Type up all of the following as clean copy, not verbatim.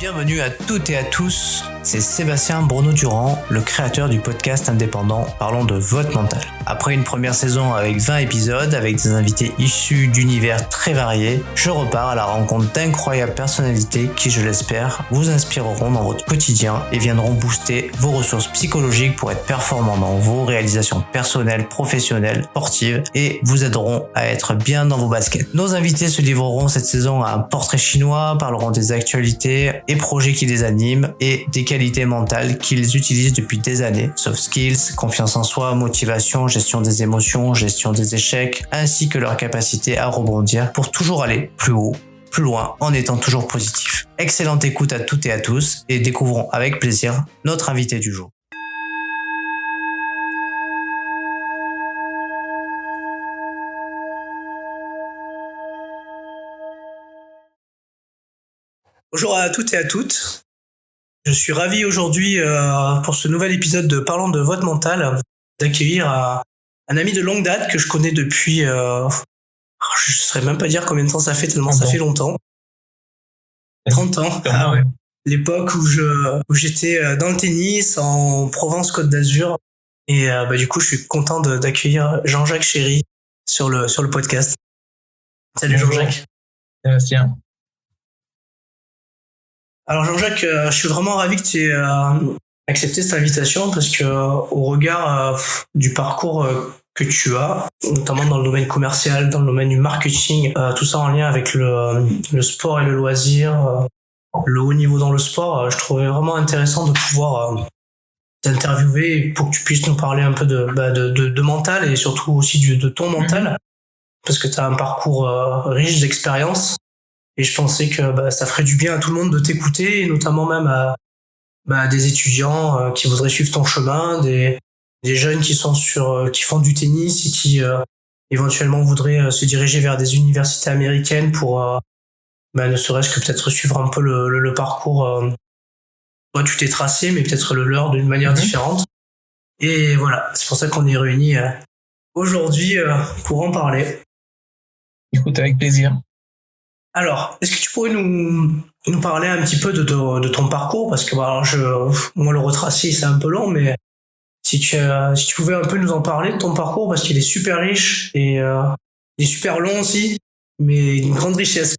Bienvenue à toutes et à tous, c'est Sébastien Bruno-Durand, le créateur du podcast indépendant Parlons de votre mental. Après une première saison avec 20 épisodes, avec des invités issus d'univers très variés, je repars à la rencontre d'incroyables personnalités qui, je l'espère, vous inspireront dans votre quotidien et viendront booster vos ressources psychologiques pour être performants dans vos réalisations personnelles, professionnelles, sportives et vous aideront à être bien dans vos baskets. Nos invités se livreront cette saison à un portrait chinois, parleront des actualités et projets qui les animent et des qualités mentales qu'ils utilisent depuis des années. Soft skills, confiance en soi, motivation, gestion des émotions, gestion des échecs, ainsi que leur capacité à rebondir pour toujours aller plus haut, plus loin, en étant toujours positif. Excellente écoute à toutes et à tous et découvrons avec plaisir notre invité du jour. Bonjour à toutes et à toutes. Je suis ravi aujourd'hui pour ce nouvel épisode de Parlons de votre mental d'accueillir un ami de longue date que je connais depuis, je ne saurais même pas dire combien de temps ça fait tellement ça fait longtemps. 30 ans. Ah ouais. L'époque où j'étais dans le tennis en Provence-Côte d'Azur et du coup je suis content d'accueillir Jean-Jacques Chéry sur le podcast. Salut Jean-Jacques. Sébastien. Alors Jean-Jacques, je suis vraiment ravi que tu aies accepté cette invitation parce que au regard du parcours que tu as, notamment dans le domaine commercial, dans le domaine du marketing, tout ça en lien avec le sport et le loisir, le haut niveau dans le sport, je trouvais vraiment intéressant de pouvoir t'interviewer pour que tu puisses nous parler un peu de mental et surtout aussi de ton mental parce que tu as un parcours riche d'expériences. Et je pensais que ça ferait du bien à tout le monde de t'écouter, et notamment même à des étudiants qui voudraient suivre ton chemin, des jeunes qui font du tennis et qui éventuellement voudraient se diriger vers des universités américaines pour ne serait-ce que peut-être suivre un peu le parcours. Toi, tu t'es tracé, mais peut-être le leur d'une manière différente. Et voilà, c'est pour ça qu'on est réunis aujourd'hui pour en parler. Écoute, avec plaisir. Alors, est-ce que tu pourrais nous parler un petit peu de ton parcours? Parce que moi, le retracer, c'est un peu long, mais si tu pouvais un peu nous en parler de ton parcours, parce qu'il est super riche et il est super long aussi, mais une grande richesse.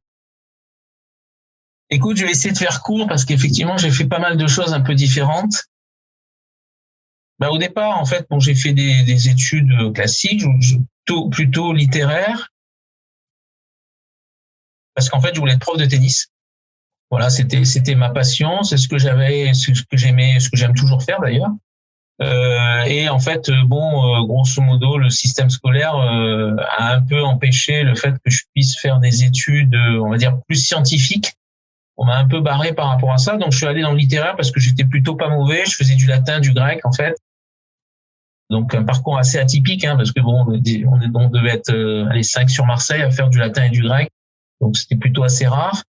Écoute, je vais essayer de faire court parce qu'effectivement, j'ai fait pas mal de choses un peu différentes. Au départ, en fait, j'ai fait des études classiques, plutôt littéraires. Parce qu'en fait, je voulais être prof de tennis. Voilà, c'était ma passion, c'est ce que j'avais, ce que j'aimais, ce que j'aime toujours faire d'ailleurs. Et en fait, grosso modo, le système scolaire a un peu empêché le fait que je puisse faire des études, on va dire, plus scientifiques. On m'a un peu barré par rapport à ça, donc je suis allé dans le littéraire parce que j'étais plutôt pas mauvais. Je faisais du latin, du grec, en fait. Donc un parcours assez atypique, parce que on devait être 5 sur Marseille à faire du latin et du grec. Donc c'était plutôt assez rare.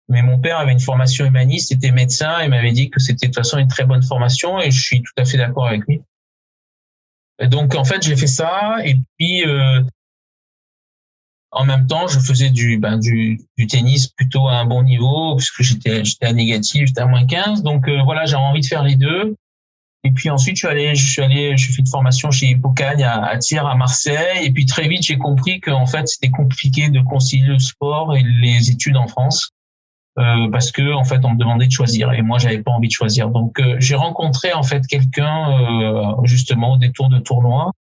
Mais mon père avait une formation humaniste, était médecin et m'avait dit que c'était de toute façon une très bonne formation et je suis tout à fait d'accord avec lui. Et donc en fait j'ai fait ça et puis en même temps je faisais du tennis plutôt à un bon niveau puisque j'étais à négatif, j'étais à -15. Donc voilà, j'avais envie de faire les deux. Et puis ensuite, j'ai fait une formation chez Hippocagne à Thiers, à Marseille. Et puis très vite, j'ai compris qu'en fait, c'était compliqué de concilier le sport et les études en France, parce que en fait, on me demandait de choisir et moi, j'avais pas envie de choisir. Donc, j'ai rencontré en fait quelqu'un justement au détour de tournoi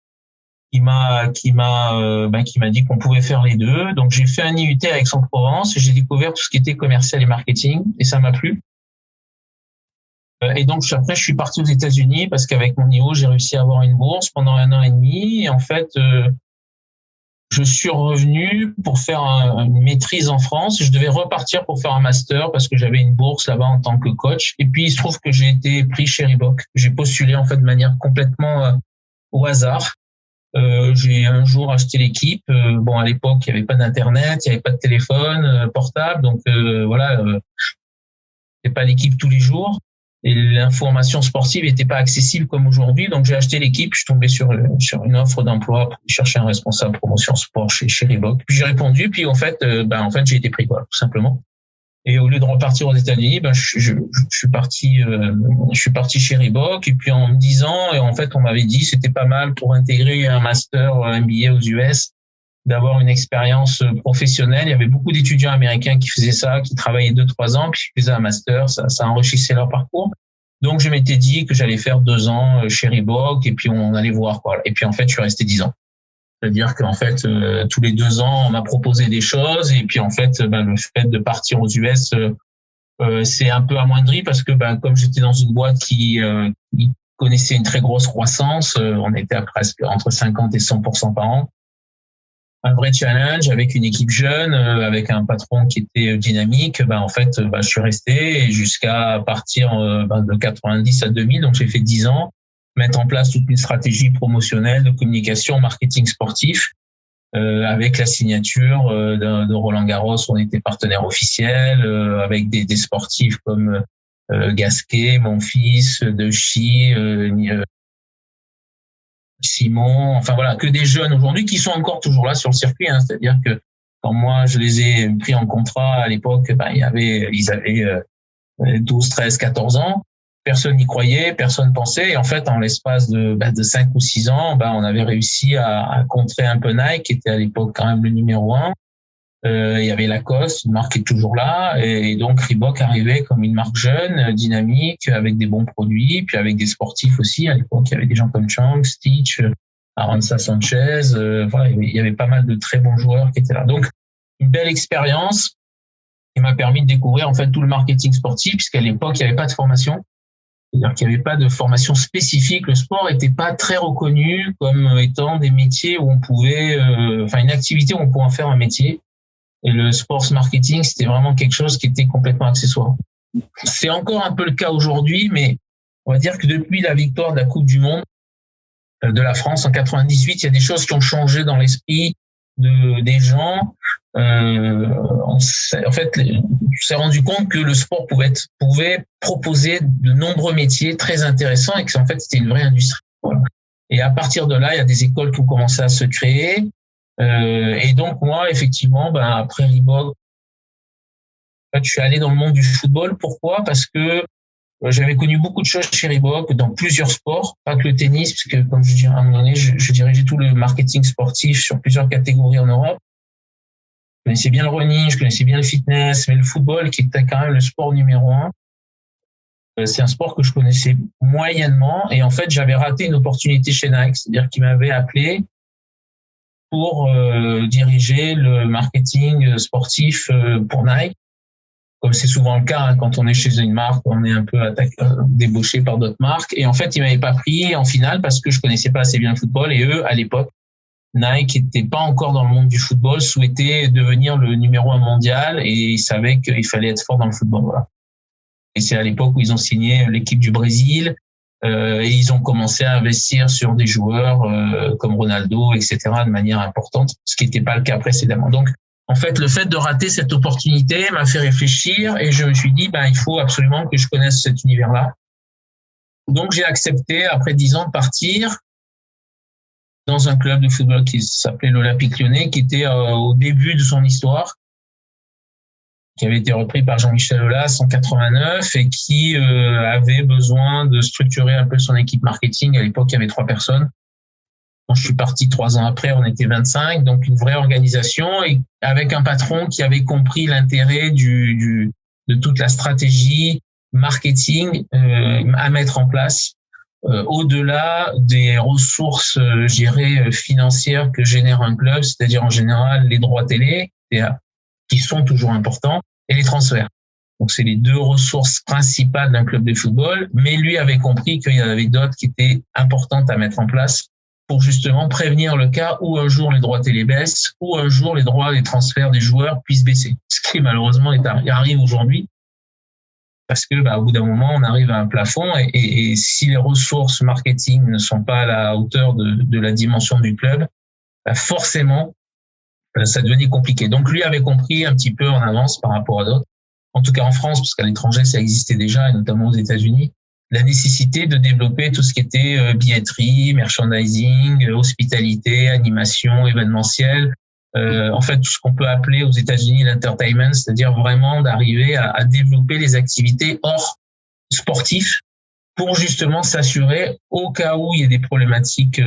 qui m'a dit qu'on pouvait faire les deux. Donc, j'ai fait un IUT à Aix-en-Provence et j'ai découvert tout ce qui était commercial et marketing et ça m'a plu. Et donc après, je suis parti aux États-Unis parce qu'avec mon niveau, j'ai réussi à avoir une bourse pendant 1 an et demi. Et en fait, je suis revenu pour faire une maîtrise en France. Je devais repartir pour faire un master parce que j'avais une bourse là-bas en tant que coach. Et puis, il se trouve que j'ai été pris chez Reebok. J'ai postulé en fait de manière complètement au hasard. J'ai un jour acheté l'équipe. À l'époque, il n'y avait pas d'internet, il n'y avait pas de téléphone portable. Donc voilà, c'était pas l'équipe tous les jours. Et l'information sportive n'était pas accessible comme aujourd'hui. Donc, j'ai acheté l'équipe. Je suis tombé sur une offre d'emploi pour chercher un responsable promotion sport chez Reebok. Puis, j'ai répondu. Puis, en fait, j'ai été pris, tout simplement. Et au lieu de repartir aux États-Unis, je suis parti chez Reebok. Et puis en me disant, et en fait, on m'avait dit, c'était pas mal pour intégrer un master MBA aux US, d'avoir une expérience professionnelle. Il y avait beaucoup d'étudiants américains qui faisaient ça, qui travaillaient 2-3 ans, puis qui faisaient un master. Ça enrichissait leur parcours. Donc je m'étais dit que j'allais faire 2 ans chez Reebok, et puis on allait voir quoi. Et puis en fait, je suis resté 10 ans. C'est-à-dire qu'en fait, tous les 2 ans, on m'a proposé des choses, et puis en fait, le fait de partir aux US, c'est un peu amoindri parce que comme j'étais dans une boîte qui connaissait une très grosse croissance, on était à presque entre 50 et 100% par an. Un vrai challenge avec une équipe jeune, avec un patron qui était dynamique. En fait, je suis resté jusqu'à partir de 90 à 2000, donc j'ai fait 10 ans. Mettre en place toute une stratégie promotionnelle de communication, marketing sportif, avec la signature de Roland Garros, on était partenaire officiel, avec des sportifs comme Gasquet, Monfils, Dechy, Simon, enfin voilà, que des jeunes aujourd'hui qui sont encore toujours là sur le circuit. C'est-à-dire que quand moi je les ai pris en contrat à l'époque, ils avaient 12, 13, 14 ans. Personne n'y croyait, personne pensait. Et en fait, en l'espace de 5 ou 6 ans, on avait réussi à contrer un peu Nike, qui était à l'époque quand même le numéro 1. Il y avait Lacoste, une marque qui est toujours là. Et donc, Reebok arrivait comme une marque jeune, dynamique, avec des bons produits, puis avec des sportifs aussi. À l'époque, il y avait des gens comme Chang, Stitch, Aranza Sanchez. Voilà, il y avait pas mal de très bons joueurs qui étaient là. Donc, une belle expérience qui m'a permis de découvrir en fait tout le marketing sportif, puisqu'à l'époque, il n'y avait pas de formation. C'est-à-dire qu'il n'y avait pas de formation spécifique. Le sport n'était pas très reconnu comme étant des métiers où on pouvait, une activité où on pouvait en faire un métier. Et le sports marketing, c'était vraiment quelque chose qui était complètement accessoire. C'est encore un peu le cas aujourd'hui, mais on va dire que depuis la victoire de la Coupe du Monde de la France en 98, il y a des choses qui ont changé dans l'esprit des gens. On s'est rendu compte que le sport pouvait proposer de nombreux métiers très intéressants et que en fait c'était une vraie industrie. Voilà. Et à partir de là, il y a des écoles qui ont commencé à se créer. Et donc moi, effectivement, après Reebok, je suis allé dans le monde du football. Pourquoi ? Parce que j'avais connu beaucoup de choses chez Reebok dans plusieurs sports, pas que le tennis, parce que comme je dis à un moment donné, je dirigeais tout le marketing sportif sur plusieurs catégories en Europe. Je connaissais bien le running, je connaissais bien le fitness, mais le football, qui était quand même le sport numéro 1, c'est un sport que je connaissais moyennement. Et en fait, j'avais raté une opportunité chez Nike, c'est-à-dire qu'ils m'avaient appelé pour diriger le marketing sportif pour Nike. Comme c'est souvent le cas quand on est chez une marque, on est un peu débauché par d'autres marques. Et en fait, ils m'avaient pas pris en finale parce que je connaissais pas assez bien le football. Et eux, à l'époque, Nike n'était pas encore dans le monde du football, souhaitait devenir le numéro 1 mondial et ils savaient qu'il fallait être fort dans le football. Voilà. Et c'est à l'époque où ils ont signé l'équipe du Brésil et ils ont commencé à investir sur des joueurs comme Ronaldo, etc. de manière importante, ce qui n'était pas le cas précédemment. Donc, en fait, le fait de rater cette opportunité m'a fait réfléchir et je me suis dit, il faut absolument que je connaisse cet univers-là. Donc, j'ai accepté, après 10 ans, de partir dans un club de football qui s'appelait l'Olympique Lyonnais, qui était au début de son histoire, qui avait été repris par Jean-Michel Aulas en 89 et qui avait besoin de structurer un peu son équipe marketing. À l'époque, il y avait 3 personnes. Quand je suis parti 3 ans après, on était 25, donc une vraie organisation et avec un patron qui avait compris l'intérêt de toute la stratégie marketing à mettre en place. Au-delà des ressources, financières que génère un club, c'est-à-dire en général les droits télé, qui sont toujours importants, et les transferts. Donc c'est les 2 ressources principales d'un club de football, mais lui avait compris qu'il y en avait d'autres qui étaient importantes à mettre en place pour justement prévenir le cas où un jour les droits télé baissent, ou un jour les droits des transferts des joueurs puissent baisser. Ce qui malheureusement arrive aujourd'hui. Parce que au bout d'un moment, on arrive à un plafond et si les ressources marketing ne sont pas à la hauteur de la dimension du club, forcément, ça devenait compliqué. Donc lui avait compris un petit peu en avance par rapport à d'autres, en tout cas en France, parce qu'à l'étranger, ça existait déjà, et notamment aux États-Unis, la nécessité de développer tout ce qui était billetterie, merchandising, hospitalité, animation, événementiel, en fait, tout ce qu'on peut appeler aux États-Unis l'entertainment, c'est-à-dire vraiment d'arriver à développer les activités hors sportifs pour justement s'assurer, au cas où il y a des problématiques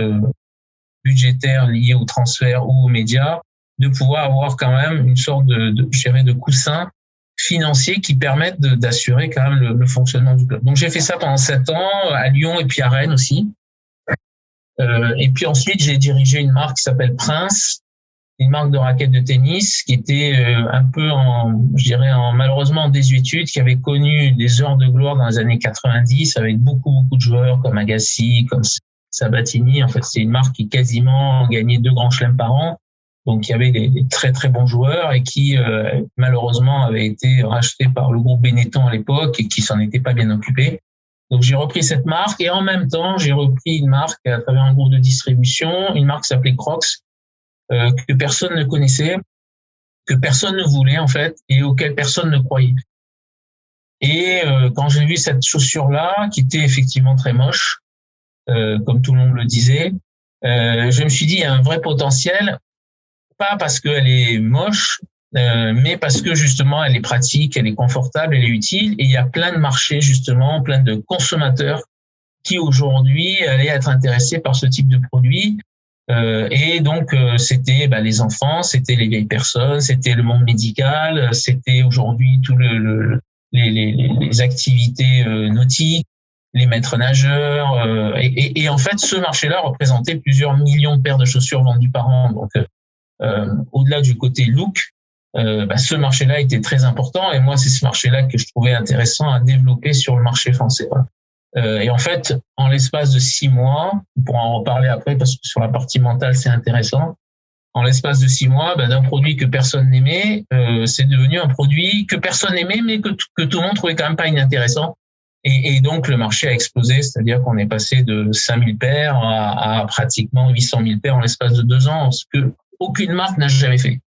budgétaires liées au transfert ou aux médias, de pouvoir avoir quand même une sorte de coussin financier qui permettent d'assurer quand même le fonctionnement du club. Donc j'ai fait ça pendant 7 ans à Lyon et puis à Rennes aussi. Et puis ensuite j'ai dirigé une marque qui s'appelle Prince, une marque de raquettes de tennis qui était un peu malheureusement en désuétude, qui avait connu des heures de gloire dans les années 90 avec beaucoup de joueurs comme Agassi, comme Sabatini. En fait, c'est une marque qui quasiment gagnait 2 grands chelems par an. Donc il y avait des très très bons joueurs et qui malheureusement avaient été rachetés par le groupe Benetton à l'époque et qui s'en était pas bien occupé. Donc j'ai repris cette marque et en même temps j'ai repris une marque à travers un groupe de distribution, une marque qui s'appelait Crocs, que personne ne connaissait, que personne ne voulait en fait et auquel personne ne croyait. Et quand j'ai vu cette chaussure-là, qui était effectivement très moche, comme tout le monde le disait, je me suis dit il y a un vrai potentiel. Pas parce qu'elle est moche, mais parce que justement elle est pratique, elle est confortable, elle est utile. Et il y a plein de marchés justement, plein de consommateurs qui aujourd'hui allaient être intéressés par ce type de produit. Et donc c'était les enfants, c'était les vieilles personnes, c'était le monde médical, c'était aujourd'hui tout les activités nautiques, les maîtres nageurs. Et en fait, ce marché-là représentait plusieurs millions de paires de chaussures vendues par an. Donc au-delà du côté look, ce marché-là était très important et moi c'est ce marché-là que je trouvais intéressant à développer sur le marché français. Voilà. Et en fait, en l'espace de 6 mois, on pourra en reparler après parce que sur la partie mentale c'est intéressant. En l'espace de 6 mois, d'un produit que personne n'aimait, c'est devenu un produit que personne n'aimait mais que tout le monde trouvait quand même pas inintéressant. Et donc le marché a explosé, c'est-à-dire qu'on est passé de 5000 paires à pratiquement 800 000 paires en l'espace de 2 ans, ce que aucune marque n'a jamais fait.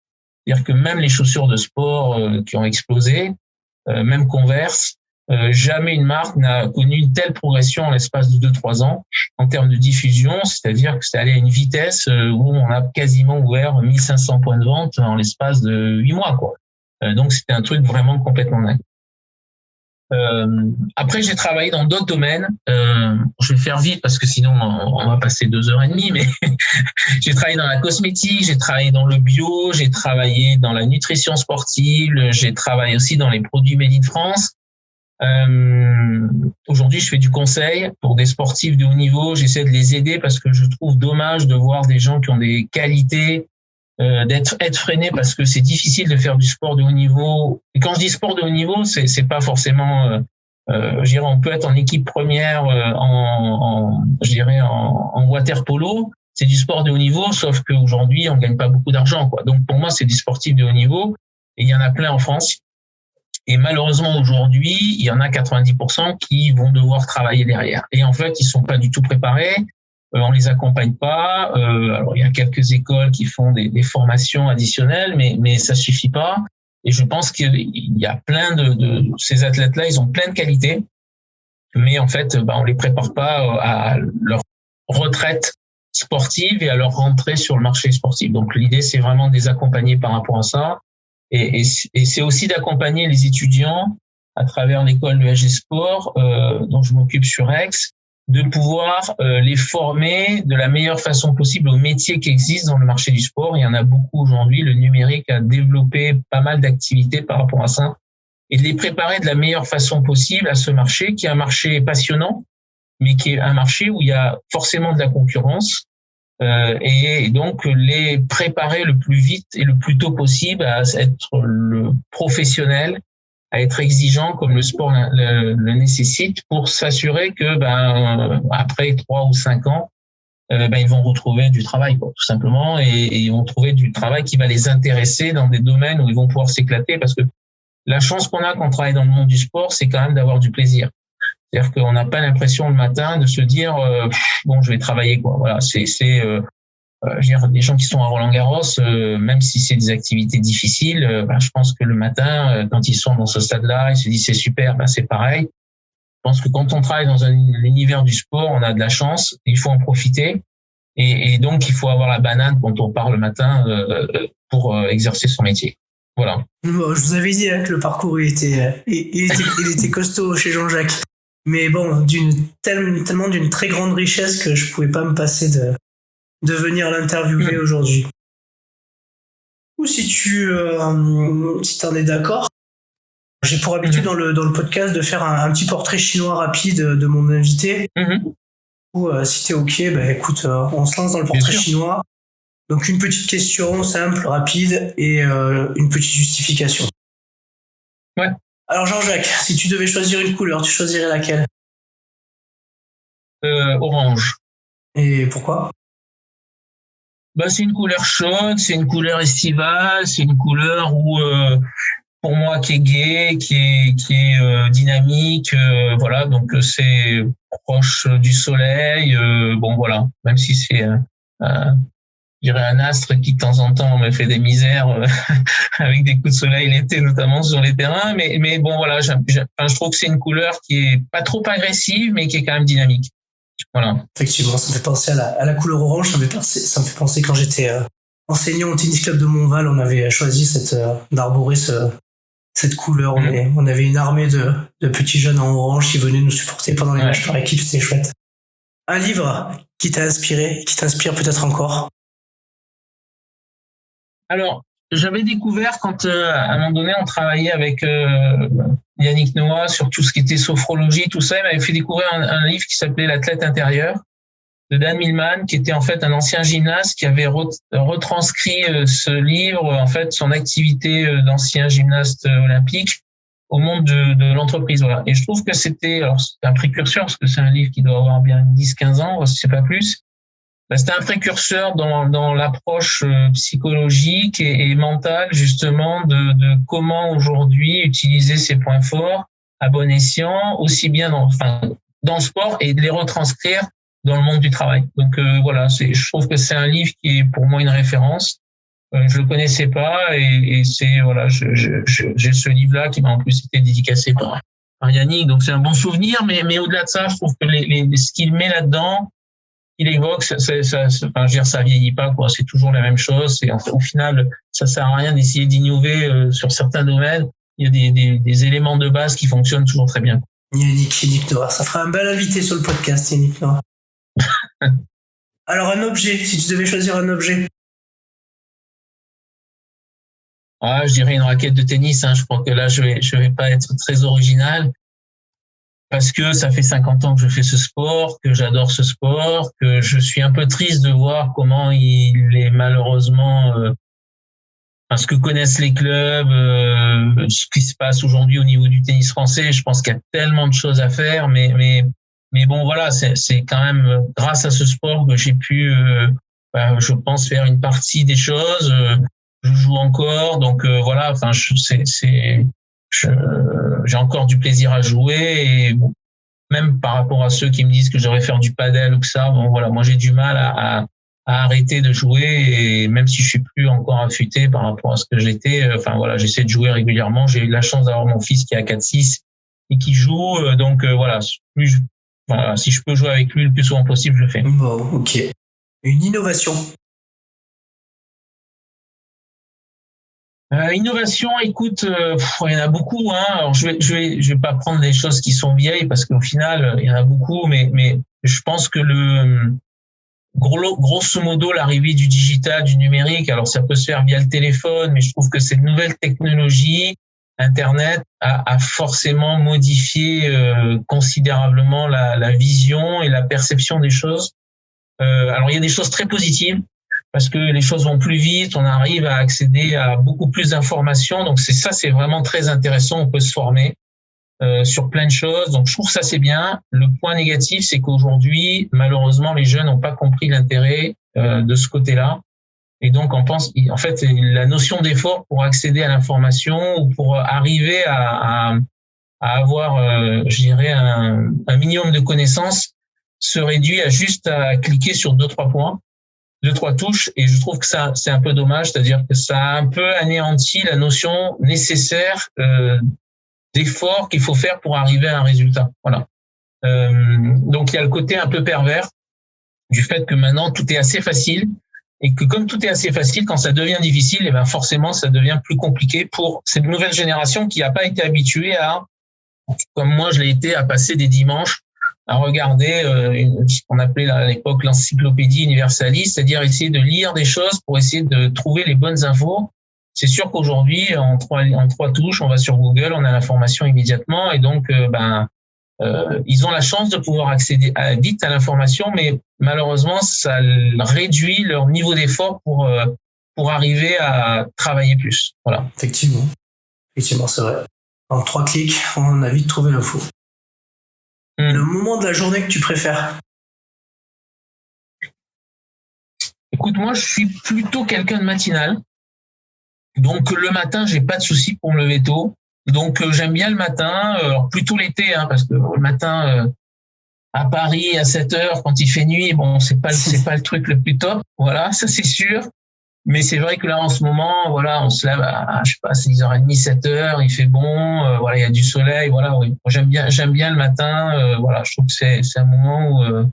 C'est-à-dire que même les chaussures de sport qui ont explosé, même Converse, jamais une marque n'a connu une telle progression en l'espace de 2-3 ans en termes de diffusion, c'est-à-dire que c'est allé à une vitesse où on a quasiment ouvert 1500 points de vente en l'espace de 8 mois, quoi. Donc c'était un truc vraiment complètement dingue. Après, j'ai travaillé dans d'autres domaines. Je vais faire vite parce que sinon on va passer 2h30. Mais j'ai travaillé dans la cosmétique, j'ai travaillé dans le bio, j'ai travaillé dans la nutrition sportive, j'ai travaillé aussi dans les produits made in France. Aujourd'hui, je fais du conseil pour des sportifs de haut niveau. J'essaie de les aider parce que je trouve dommage de voir des gens qui ont des qualités être freinés parce que c'est difficile de faire du sport de haut niveau. Et quand je dis sport de haut niveau, c'est pas forcément on peut être en équipe première en water polo, c'est du sport de haut niveau, sauf qu'aujourd'hui on gagne pas beaucoup d'argent, quoi. Donc pour moi c'est du sportif de haut niveau et il y en a plein en France. Et malheureusement aujourd'hui, il y en a 90% qui vont devoir travailler derrière. Et en fait, ils sont pas du tout préparés. On les accompagne pas. Alors il y a quelques écoles qui font des formations additionnelles, mais ça suffit pas. Et je pense qu'il y a plein de ces athlètes-là, ils ont plein de qualités, mais en fait, on les prépare pas à leur retraite sportive et à leur rentrée sur le marché sportif. Donc l'idée, c'est vraiment de les accompagner par rapport à ça. Et c'est aussi d'accompagner les étudiants à travers l'école de SG Sport, dont je m'occupe sur Aix, de pouvoir les former de la meilleure façon possible aux métiers qui existent dans le marché du sport. Il y en a beaucoup aujourd'hui. Le numérique a développé pas mal d'activités par rapport à ça. Et de les préparer de la meilleure façon possible à ce marché, qui est un marché passionnant, mais qui est un marché où il y a forcément de la concurrence. Et donc les préparer le plus vite et le plus tôt possible à être le professionnel, à être exigeant comme le sport le nécessite, pour s'assurer que après 3 ou 5 ans ils vont retrouver du travail, quoi, tout simplement, et ils vont trouver du travail qui va les intéresser dans des domaines où ils vont pouvoir s'éclater, parce que la chance qu'on a quand on travaille dans le monde du sport, c'est quand même d'avoir du plaisir. C'est-à-dire qu'on n'a pas l'impression le matin de se dire je vais travailler, quoi. Voilà, des gens qui sont à Roland-Garros, même si c'est des activités difficiles, je pense que le matin, quand ils sont dans ce stade-là, ils se disent c'est super, c'est pareil. Je pense que quand on travaille dans un univers du sport, on a de la chance, il faut en profiter. Et donc, il faut avoir la banane quand on part le matin pour exercer son métier. Voilà. Bon, je vous avais dit que le parcours il était costaud chez Jean-Jacques. Mais bon, tellement d'une très grande richesse que je pouvais pas me passer de venir l'interviewer aujourd'hui. Ou si si t'en es d'accord, j'ai pour habitude dans le podcast de faire un petit portrait chinois rapide de mon invité. Ou si t'es ok, écoute, on se lance dans le portrait chinois. Donc une petite question simple, rapide et une petite justification. Ouais. Alors Jean-Jacques, si tu devais choisir une couleur, tu choisirais laquelle ? Orange. Et pourquoi ? C'est une couleur chaude, c'est une couleur estivale, c'est une couleur où pour moi qui est gai, qui est dynamique, voilà, donc c'est proche du soleil, bon voilà, même si c'est je dirais un astre qui de temps en temps me fait des misères avec des coups de soleil l'été, notamment sur les terrains, mais bon voilà, je trouve que c'est une couleur qui est pas trop agressive, mais qui est quand même dynamique. Voilà. Effectivement, ça me fait penser à la couleur orange, ça me fait penser quand j'étais enseignant au tennis club de Montval, on avait choisi d'arborer cette couleur. On avait une armée de petits jeunes en orange qui venaient nous supporter pendant les matchs par équipe, c'était chouette. Un livre qui t'a inspiré, qui t'inspire peut-être encore ? Alors, j'avais découvert quand à un moment donné on travaillait avec Yannick Noah sur tout ce qui était sophrologie, tout ça, il m'avait fait découvrir un livre qui s'appelait L'athlète intérieur de Dan Millman, qui était en fait un ancien gymnaste qui avait retranscrit ce livre, en fait, son activité d'ancien gymnaste olympique au monde de l'entreprise. Voilà. Et je trouve que c'était un précurseur, parce que c'est un livre qui doit avoir bien 10-15 ans, si c'est pas plus. C'était un précurseur dans l'approche psychologique et mentale, justement, de comment aujourd'hui utiliser ses points forts à bon escient, aussi bien dans le sport, et de les retranscrire dans le monde du travail. Donc voilà, je trouve que c'est un livre qui est pour moi une référence. Je le connaissais pas et c'est voilà, j'ai ce livre-là qui m'a en plus été dédicacé par Yannick, donc c'est un bon souvenir. Mais au-delà de ça, je trouve que ce qu'il met là-dedans, il évoque, ça vieillit pas, quoi. C'est toujours la même chose. Au final, ça sert à rien d'essayer d'innover sur certains domaines. Il y a des éléments de base qui fonctionnent toujours très bien. Yannick Noah, ça fera un bel invité sur le podcast, Yannick Noah. Alors un objet, si tu devais choisir un objet. Je dirais une raquette de tennis. Je crois que là, je vais pas être très original. Parce que ça fait 50 ans que je fais ce sport, que j'adore ce sport, que je suis un peu triste de voir comment il est malheureusement, ce que connaissent les clubs, ce qui se passe aujourd'hui au niveau du tennis français. Je pense qu'il y a tellement de choses à faire, mais bon voilà, c'est quand même grâce à ce sport que j'ai pu, je pense, faire une partie des choses. Je joue encore, donc voilà. J'ai encore du plaisir à jouer et bon, même par rapport à ceux qui me disent que je devrais faire du padel ou que ça, bon voilà, moi j'ai du mal à arrêter de jouer et même si je suis plus encore affûté par rapport à ce que j'étais, voilà, j'essaie de jouer régulièrement. J'ai eu la chance d'avoir mon fils qui a 4-6 et qui joue, donc voilà, si je peux jouer avec lui le plus souvent possible, je le fais. Bon, ok. Une innovation. Innovation, écoute, il y en a beaucoup. Alors je vais pas prendre les choses qui sont vieilles parce qu'au final il y en a beaucoup, mais je pense que grosso modo l'arrivée du digital, du numérique, alors ça peut se faire via le téléphone, mais je trouve que cette nouvelle technologie, Internet, a forcément modifié considérablement la vision et la perception des choses. Alors il y a des choses très positives, parce que les choses vont plus vite, on arrive à accéder à beaucoup plus d'informations. Donc c'est vraiment très intéressant, on peut se former sur plein de choses. Donc je trouve que ça c'est bien. Le point négatif, c'est qu'aujourd'hui, malheureusement, les jeunes n'ont pas compris l'intérêt de ce côté-là. Et donc en fait, la notion d'effort pour accéder à l'information ou pour arriver à avoir, je dirais, un minimum de connaissances se réduit à cliquer sur 2-3 points. 2-3 touches, et je trouve que ça c'est un peu dommage, c'est-à-dire que ça a un peu anéanti la notion nécessaire d'effort qu'il faut faire pour arriver à un résultat. Voilà. Donc il y a le côté un peu pervers du fait que maintenant tout est assez facile et que comme tout est assez facile, quand ça devient difficile, et ben forcément ça devient plus compliqué pour cette nouvelle génération qui n'a pas été habituée à, comme moi je l'ai été, à passer des dimanches à regarder ce qu'on appelait à l'époque l'encyclopédie universaliste, c'est-à-dire essayer de lire des choses pour essayer de trouver les bonnes infos. C'est sûr qu'aujourd'hui, en trois touches, on va sur Google, on a l'information immédiatement, et donc ils ont la chance de pouvoir accéder vite à l'information, mais malheureusement, ça réduit leur niveau d'effort pour arriver à travailler plus. Voilà. Effectivement, c'est vrai. En 3 clics, on a vite trouvé l'info. Le moment de la journée que tu préfères? Écoute, moi, je suis plutôt quelqu'un de matinal. Donc, le matin, j'ai pas de souci pour me lever tôt. Donc, j'aime bien le matin, plutôt l'été, parce que le matin, à Paris, à 7 heures, quand il fait nuit, bon, c'est pas le truc le plus top. Voilà, ça, c'est sûr. Mais c'est vrai que là, en ce moment, voilà, on se lève à, je sais pas, 6h30, 7h, il fait bon, voilà, il y a du soleil, voilà, oui. J'aime bien le matin, voilà, je trouve que c'est un moment où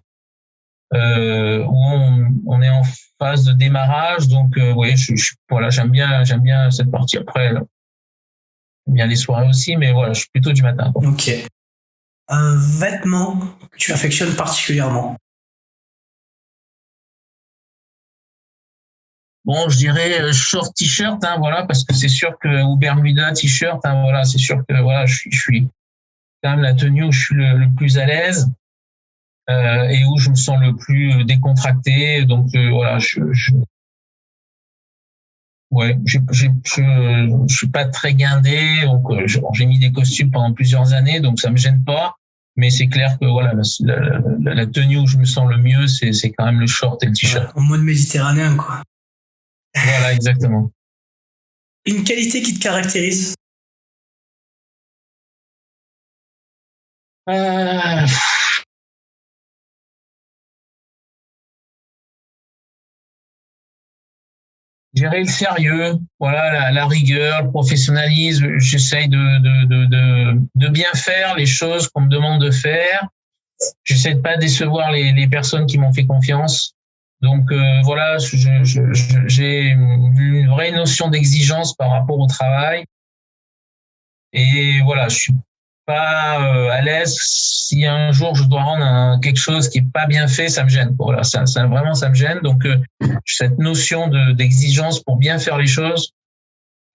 on est en phase de démarrage, donc, oui, voilà, j'aime bien cette partie. Après, j'aime bien les soirées aussi, mais voilà, je suis plutôt du matin. Ok. Un vêtement que tu affectionnes particulièrement? Bon, je dirais short t-shirt, voilà, parce que c'est sûr que, ou Bermuda t-shirt, voilà, c'est sûr que, voilà, je suis quand même la tenue où je suis le plus à l'aise, et où je me sens le plus décontracté. Donc, voilà, ouais, je suis pas très guindé, donc j'ai mis des costumes pendant plusieurs années, donc ça me gêne pas. Mais c'est clair que voilà, la tenue où je me sens le mieux, c'est quand même le short et le t-shirt. Ouais, en mode méditerranéen, quoi. Voilà, exactement. Une qualité qui te caractérise? Je dirais le sérieux, voilà, la rigueur, le professionnalisme. J'essaye de bien faire les choses qu'on me demande de faire. J'essaie de pas décevoir les personnes qui m'ont fait confiance. Donc voilà, j'ai une vraie notion d'exigence par rapport au travail. Et voilà, je suis pas à l'aise si un jour je dois rendre quelque chose qui est pas bien fait, ça me gêne. Voilà, ça vraiment ça me gêne. Donc cette notion d'exigence pour bien faire les choses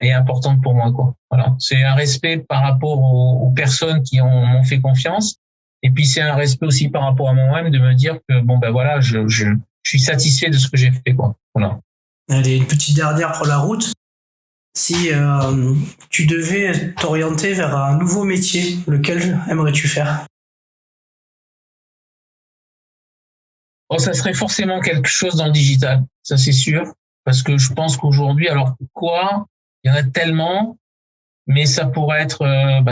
est importante pour moi, quoi. Voilà, c'est un respect par rapport aux personnes qui m'ont fait confiance, et puis c'est un respect aussi par rapport à moi-même de me dire que bon ben voilà, je suis satisfait de ce que j'ai fait, quoi. Voilà. Allez, une petite dernière pour la route. Si tu devais t'orienter vers un nouveau métier, lequel aimerais-tu faire? Oh, ça serait forcément quelque chose dans le digital, ça c'est sûr, parce que je pense qu'aujourd'hui, alors pourquoi? Il y en a tellement, mais ça pourrait être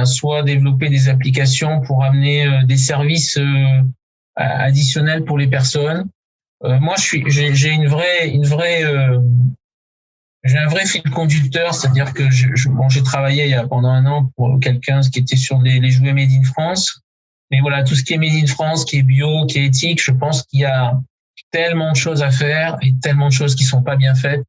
soit développer des applications pour amener des services additionnels pour les personnes. Moi, j'ai j'ai un vrai fil conducteur, c'est-à-dire que j'ai travaillé pendant un an pour quelqu'un qui était sur les jouets Made in France. Mais voilà, tout ce qui est Made in France, qui est bio, qui est éthique, je pense qu'il y a tellement de choses à faire et tellement de choses qui sont pas bien faites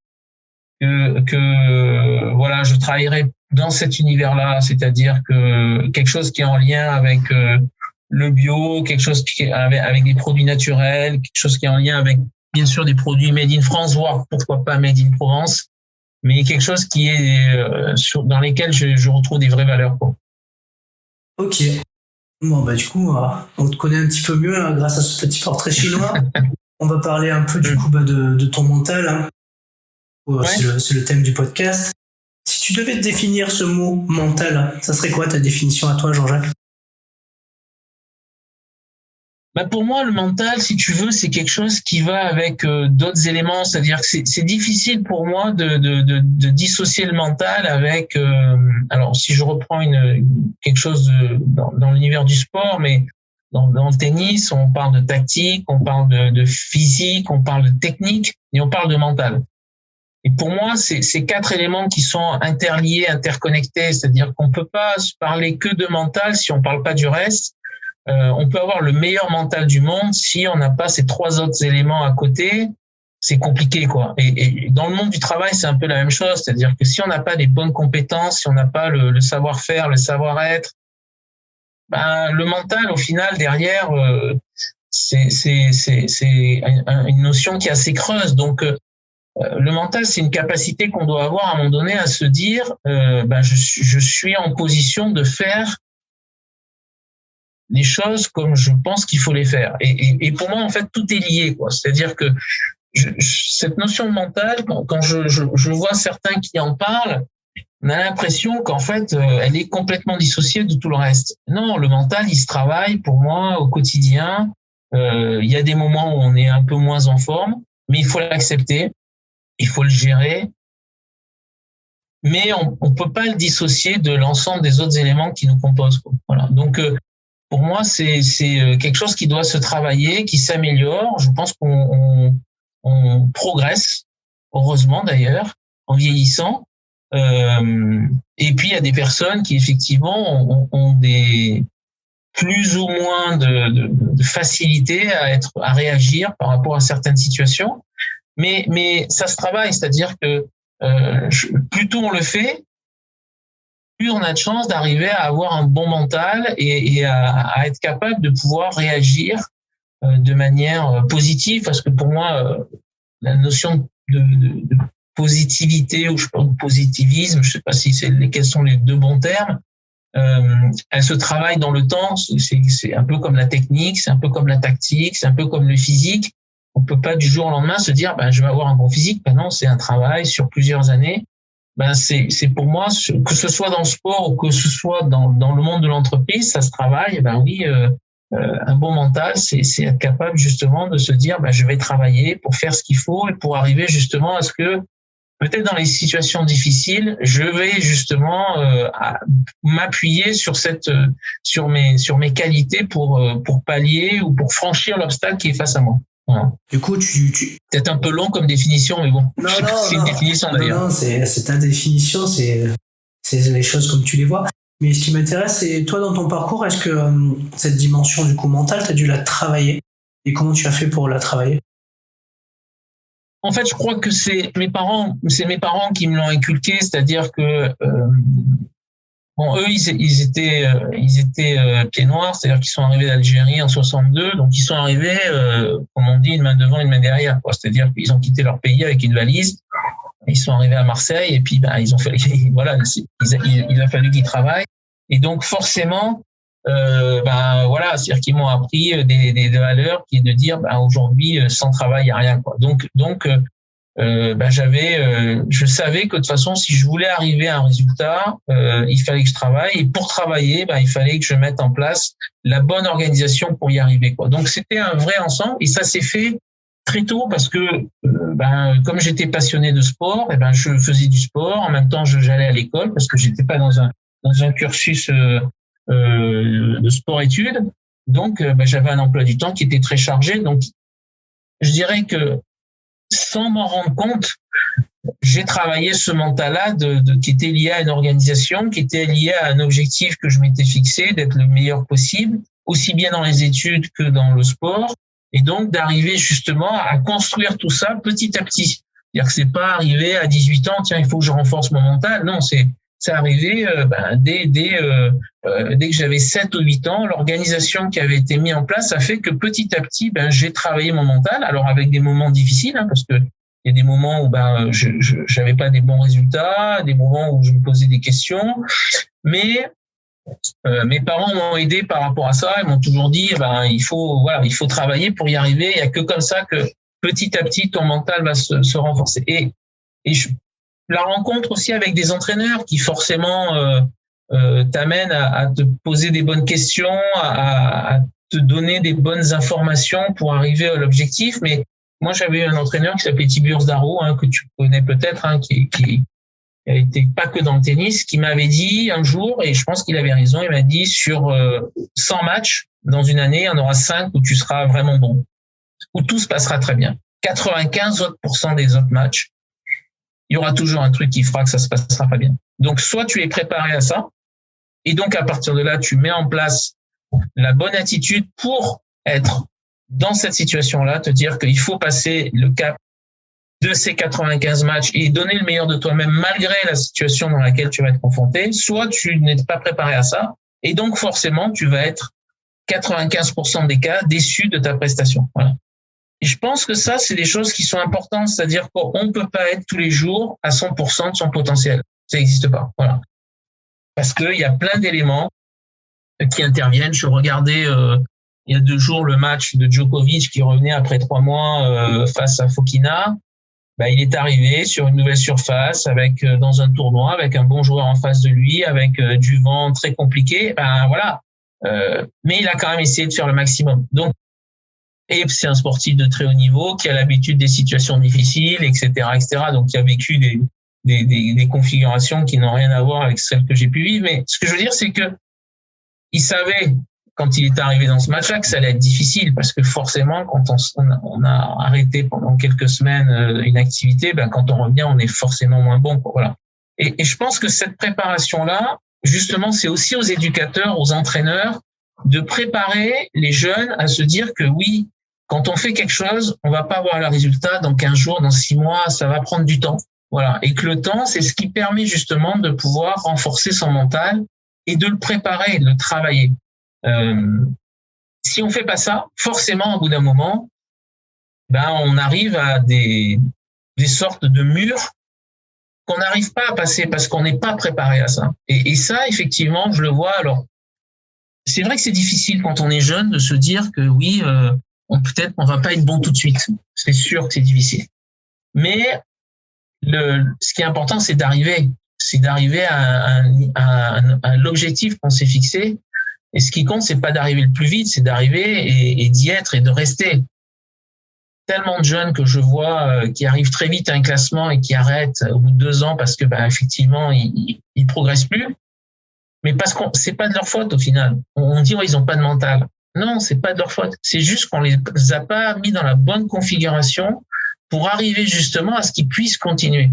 que voilà, je travaillerai dans cet univers-là, c'est-à-dire que quelque chose qui est en lien avec le bio, quelque chose qui est avec des produits naturels, quelque chose qui est en lien avec bien sûr des produits Made in France, voire pourquoi pas Made in Provence, mais quelque chose qui est dans lesquels je retrouve des vraies valeurs, quoi. Ok. Bon, bah du coup, on te connaît un petit peu mieux grâce à ce petit portrait chinois. On va parler un peu du coup de ton mental. Ouais. C'est le thème du podcast. Si tu devais te définir ce mot mental, ça serait quoi ta définition à toi, Jean-Jacques? Pour moi, le mental, si tu veux, c'est quelque chose qui va avec d'autres éléments. C'est-à-dire que c'est difficile pour moi de dissocier le mental avec. Alors, si je reprends quelque chose dans l'univers du sport, mais dans le tennis, on parle de tactique, on parle de physique, on parle de technique, et on parle de mental. Et pour moi, c'est ces 4 éléments qui sont interliés, interconnectés. C'est-à-dire qu'on peut pas se parler que de mental si on parle pas du reste. on peut avoir le meilleur mental du monde si on n'a pas ces 3 autres éléments à côté, c'est compliqué, quoi. Et dans le monde du travail, c'est un peu la même chose, c'est-à-dire que si on n'a pas les bonnes compétences, si on n'a pas le savoir-faire, le savoir-être, ben le mental, au final, derrière, c'est une notion qui est assez creuse. Donc le mental, c'est une capacité qu'on doit avoir à un moment donné à se dire, je suis en position de faire les choses comme je pense qu'il faut les faire. Et pour moi, en fait, tout est lié, quoi. C'est-à-dire que cette notion de mental, quand je vois certains qui en parlent, on a l'impression qu'en fait, elle est complètement dissociée de tout le reste. Non, le mental, il se travaille pour moi au quotidien. Il y a des moments où on est un peu moins en forme, mais il faut l'accepter, il faut le gérer. Mais on peut pas le dissocier de l'ensemble des autres éléments qui nous composent, quoi. Voilà. Donc, pour moi, c'est quelque chose qui doit se travailler, qui s'améliore. Je pense qu'on progresse, heureusement d'ailleurs, en vieillissant. Et puis il y a des personnes qui effectivement ont des plus ou moins de facilité à réagir par rapport à certaines situations. Mais ça se travaille, c'est-à-dire que plus tôt on le fait, plus on a de chances d'arriver à avoir un bon mental et à être capable de pouvoir réagir de manière positive, parce que pour moi, la notion de positivité ou je pense de positivisme, je sais pas si quels sont les 2 bons termes, elle se travaille dans le temps. C'est un peu comme la technique, c'est un peu comme la tactique, c'est un peu comme le physique. On peut pas du jour au lendemain se dire je vais avoir un bon physique. Ben non, c'est un travail sur plusieurs années. C'est pour moi, que ce soit dans le sport ou que ce soit dans le monde de l'entreprise, ça se travaille. Oui, un bon mental, c'est être capable justement de se dire je vais travailler pour faire ce qu'il faut et pour arriver justement à ce que peut-être dans les situations difficiles, je vais justement m'appuyer sur mes qualités pour pallier ou pour franchir l'obstacle qui est face à moi. Voilà. Du coup, peut-être un peu long comme définition, mais bon, non, c'est une définition d'ailleurs. Non, c'est ta définition, c'est les choses comme tu les vois. Mais ce qui m'intéresse, c'est toi dans ton parcours, est-ce que cette dimension du coup mentale, tu as dû la travailler et comment tu as fait pour la travailler? En fait, je crois que c'est mes parents qui me l'ont inculqué, c'est-à-dire que eux, ils étaient pieds noirs, c'est-à-dire qu'ils sont arrivés d'Algérie en 62, donc ils sont arrivés, comme on dit, une main devant, une main derrière, quoi. C'est-à-dire qu'ils ont quitté leur pays avec une valise, ils sont arrivés à Marseille et puis ils ont fait, voilà, il a fallu qu'ils travaillent, et donc forcément, voilà, c'est-à-dire qu'ils m'ont appris des valeurs qui est de dire, aujourd'hui, sans travail, il y a rien, quoi. Donc je savais que de toute façon, si je voulais arriver à un résultat, il fallait que je travaille. Et pour travailler, il fallait que je mette en place la bonne organisation pour y arriver, quoi. Donc, c'était un vrai ensemble. Et ça s'est fait très tôt parce que, comme j'étais passionné de sport, je faisais du sport. En même temps, j'allais à l'école parce que j'étais pas dans un cursus de sport-études. Donc, j'avais un emploi du temps qui était très chargé. Donc, je dirais que sans m'en rendre compte, j'ai travaillé ce mental-là qui était lié à une organisation, qui était lié à un objectif que je m'étais fixé, d'être le meilleur possible, aussi bien dans les études que dans le sport, et donc d'arriver justement à construire tout ça petit à petit. C'est-à-dire que c'est pas arrivé à 18 ans, tiens, il faut que je renforce mon mental. Non, c'est arrivé dès que j'avais 7 ou 8 ans. L'organisation qui avait été mise en place a fait que petit à petit, j'ai travaillé mon mental. Alors avec des moments difficiles, parce que il y a des moments où je j'avais pas des bons résultats, des moments où je me posais des questions, mais mes parents m'ont aidé par rapport à ça. Ils m'ont toujours dit, il faut travailler pour y arriver. Il y a que comme ça que petit à petit ton mental va se renforcer. Et la rencontre aussi avec des entraîneurs qui forcément t'amènent à te poser des bonnes questions, à te donner des bonnes informations pour arriver à l'objectif. Mais moi, j'avais un entraîneur qui s'appelait Tiburce Darro, que tu connais peut-être, qui a été pas que dans le tennis, qui m'avait dit un jour, et je pense qu'il avait raison, il m'a dit sur 100 matchs dans une année, il y en aura 5 où tu seras vraiment bon, où tout se passera très bien. 95% des autres matchs, il y aura toujours un truc qui fera que ça se passera pas bien. Donc, soit tu es préparé à ça, et donc à partir de là, tu mets en place la bonne attitude pour être dans cette situation-là, te dire qu'il faut passer le cap de ces 95 matchs et donner le meilleur de toi-même malgré la situation dans laquelle tu vas être confronté, soit tu n'es pas préparé à ça et donc forcément tu vas être 95% des cas déçu de ta prestation. Voilà. Et je pense que ça, c'est des choses qui sont importantes, c'est-à-dire qu'on ne peut pas être tous les jours à 100% de son potentiel. Ça n'existe pas. Voilà. Parce qu'il y a plein d'éléments qui interviennent. Je regardais il y a 2 jours le match de Djokovic qui revenait après 3 mois face à Fokina. Il est arrivé sur une nouvelle surface avec dans un tournoi avec un bon joueur en face de lui, avec du vent très compliqué. Voilà. Mais il a quand même essayé de faire le maximum. Donc, et c'est un sportif de très haut niveau qui a l'habitude des situations difficiles, etc., etc. Donc, il a vécu des configurations qui n'ont rien à voir avec celles que j'ai pu vivre. Mais ce que je veux dire, c'est que il savait quand il est arrivé dans ce match-là que ça allait être difficile parce que forcément, quand on a arrêté pendant quelques semaines une activité, quand on revient, on est forcément moins bon. Voilà. Et je pense que cette préparation-là, justement, c'est aussi aux éducateurs, aux entraîneurs, de préparer les jeunes à se dire que oui, quand on fait quelque chose, on va pas avoir le résultat dans 15 jours, dans 6 mois, ça va prendre du temps. Voilà. Et que le temps, c'est ce qui permet justement de pouvoir renforcer son mental et de le préparer, de le travailler. Si on fait pas ça, forcément, au bout d'un moment, on arrive à des sortes de murs qu'on n'arrive pas à passer parce qu'on n'est pas préparé à ça. Et ça, effectivement, je le vois. Alors, c'est vrai que c'est difficile quand on est jeune de se dire que oui, peut-être qu'on va pas être bon tout de suite. C'est sûr que c'est difficile. Mais ce qui est important, c'est d'arriver à l'objectif qu'on s'est fixé. Et ce qui compte, c'est pas d'arriver le plus vite, c'est d'arriver et d'y être et de rester. Tellement de jeunes que je vois qui arrivent très vite à un classement et qui arrêtent au bout de 2 ans parce que effectivement ils progressent plus. Mais parce qu'on c'est pas de leur faute au final. On dit ils ont pas de mental. Non, c'est pas de leur faute. C'est juste qu'on les a pas mis dans la bonne configuration pour arriver justement à ce qu'ils puissent continuer.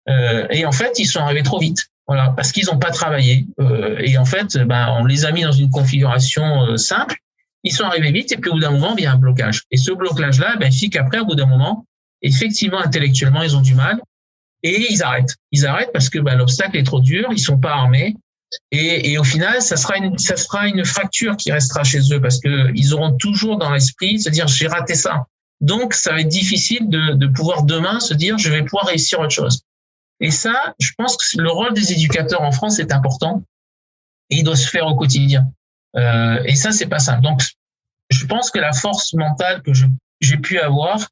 Et en fait, ils sont arrivés trop vite. Voilà, parce qu'ils n'ont pas travaillé. Et en fait, on les a mis dans une configuration simple. Ils sont arrivés vite et puis au bout d'un moment, il y a un blocage. Et ce blocage-là, il fait qu'après, au bout d'un moment, effectivement, intellectuellement, ils ont du mal et ils arrêtent. Ils arrêtent parce que l'obstacle est trop dur, ils sont pas armés. Et au final, ça sera une fracture qui restera chez eux parce que ils auront toujours dans l'esprit se dire j'ai raté ça. Donc, ça va être difficile de pouvoir demain se dire je vais pouvoir réussir autre chose. Et ça, je pense que le rôle des éducateurs en France est important et il doit se faire au quotidien. Et ça, c'est pas simple. Donc, je pense que la force mentale que j'ai pu avoir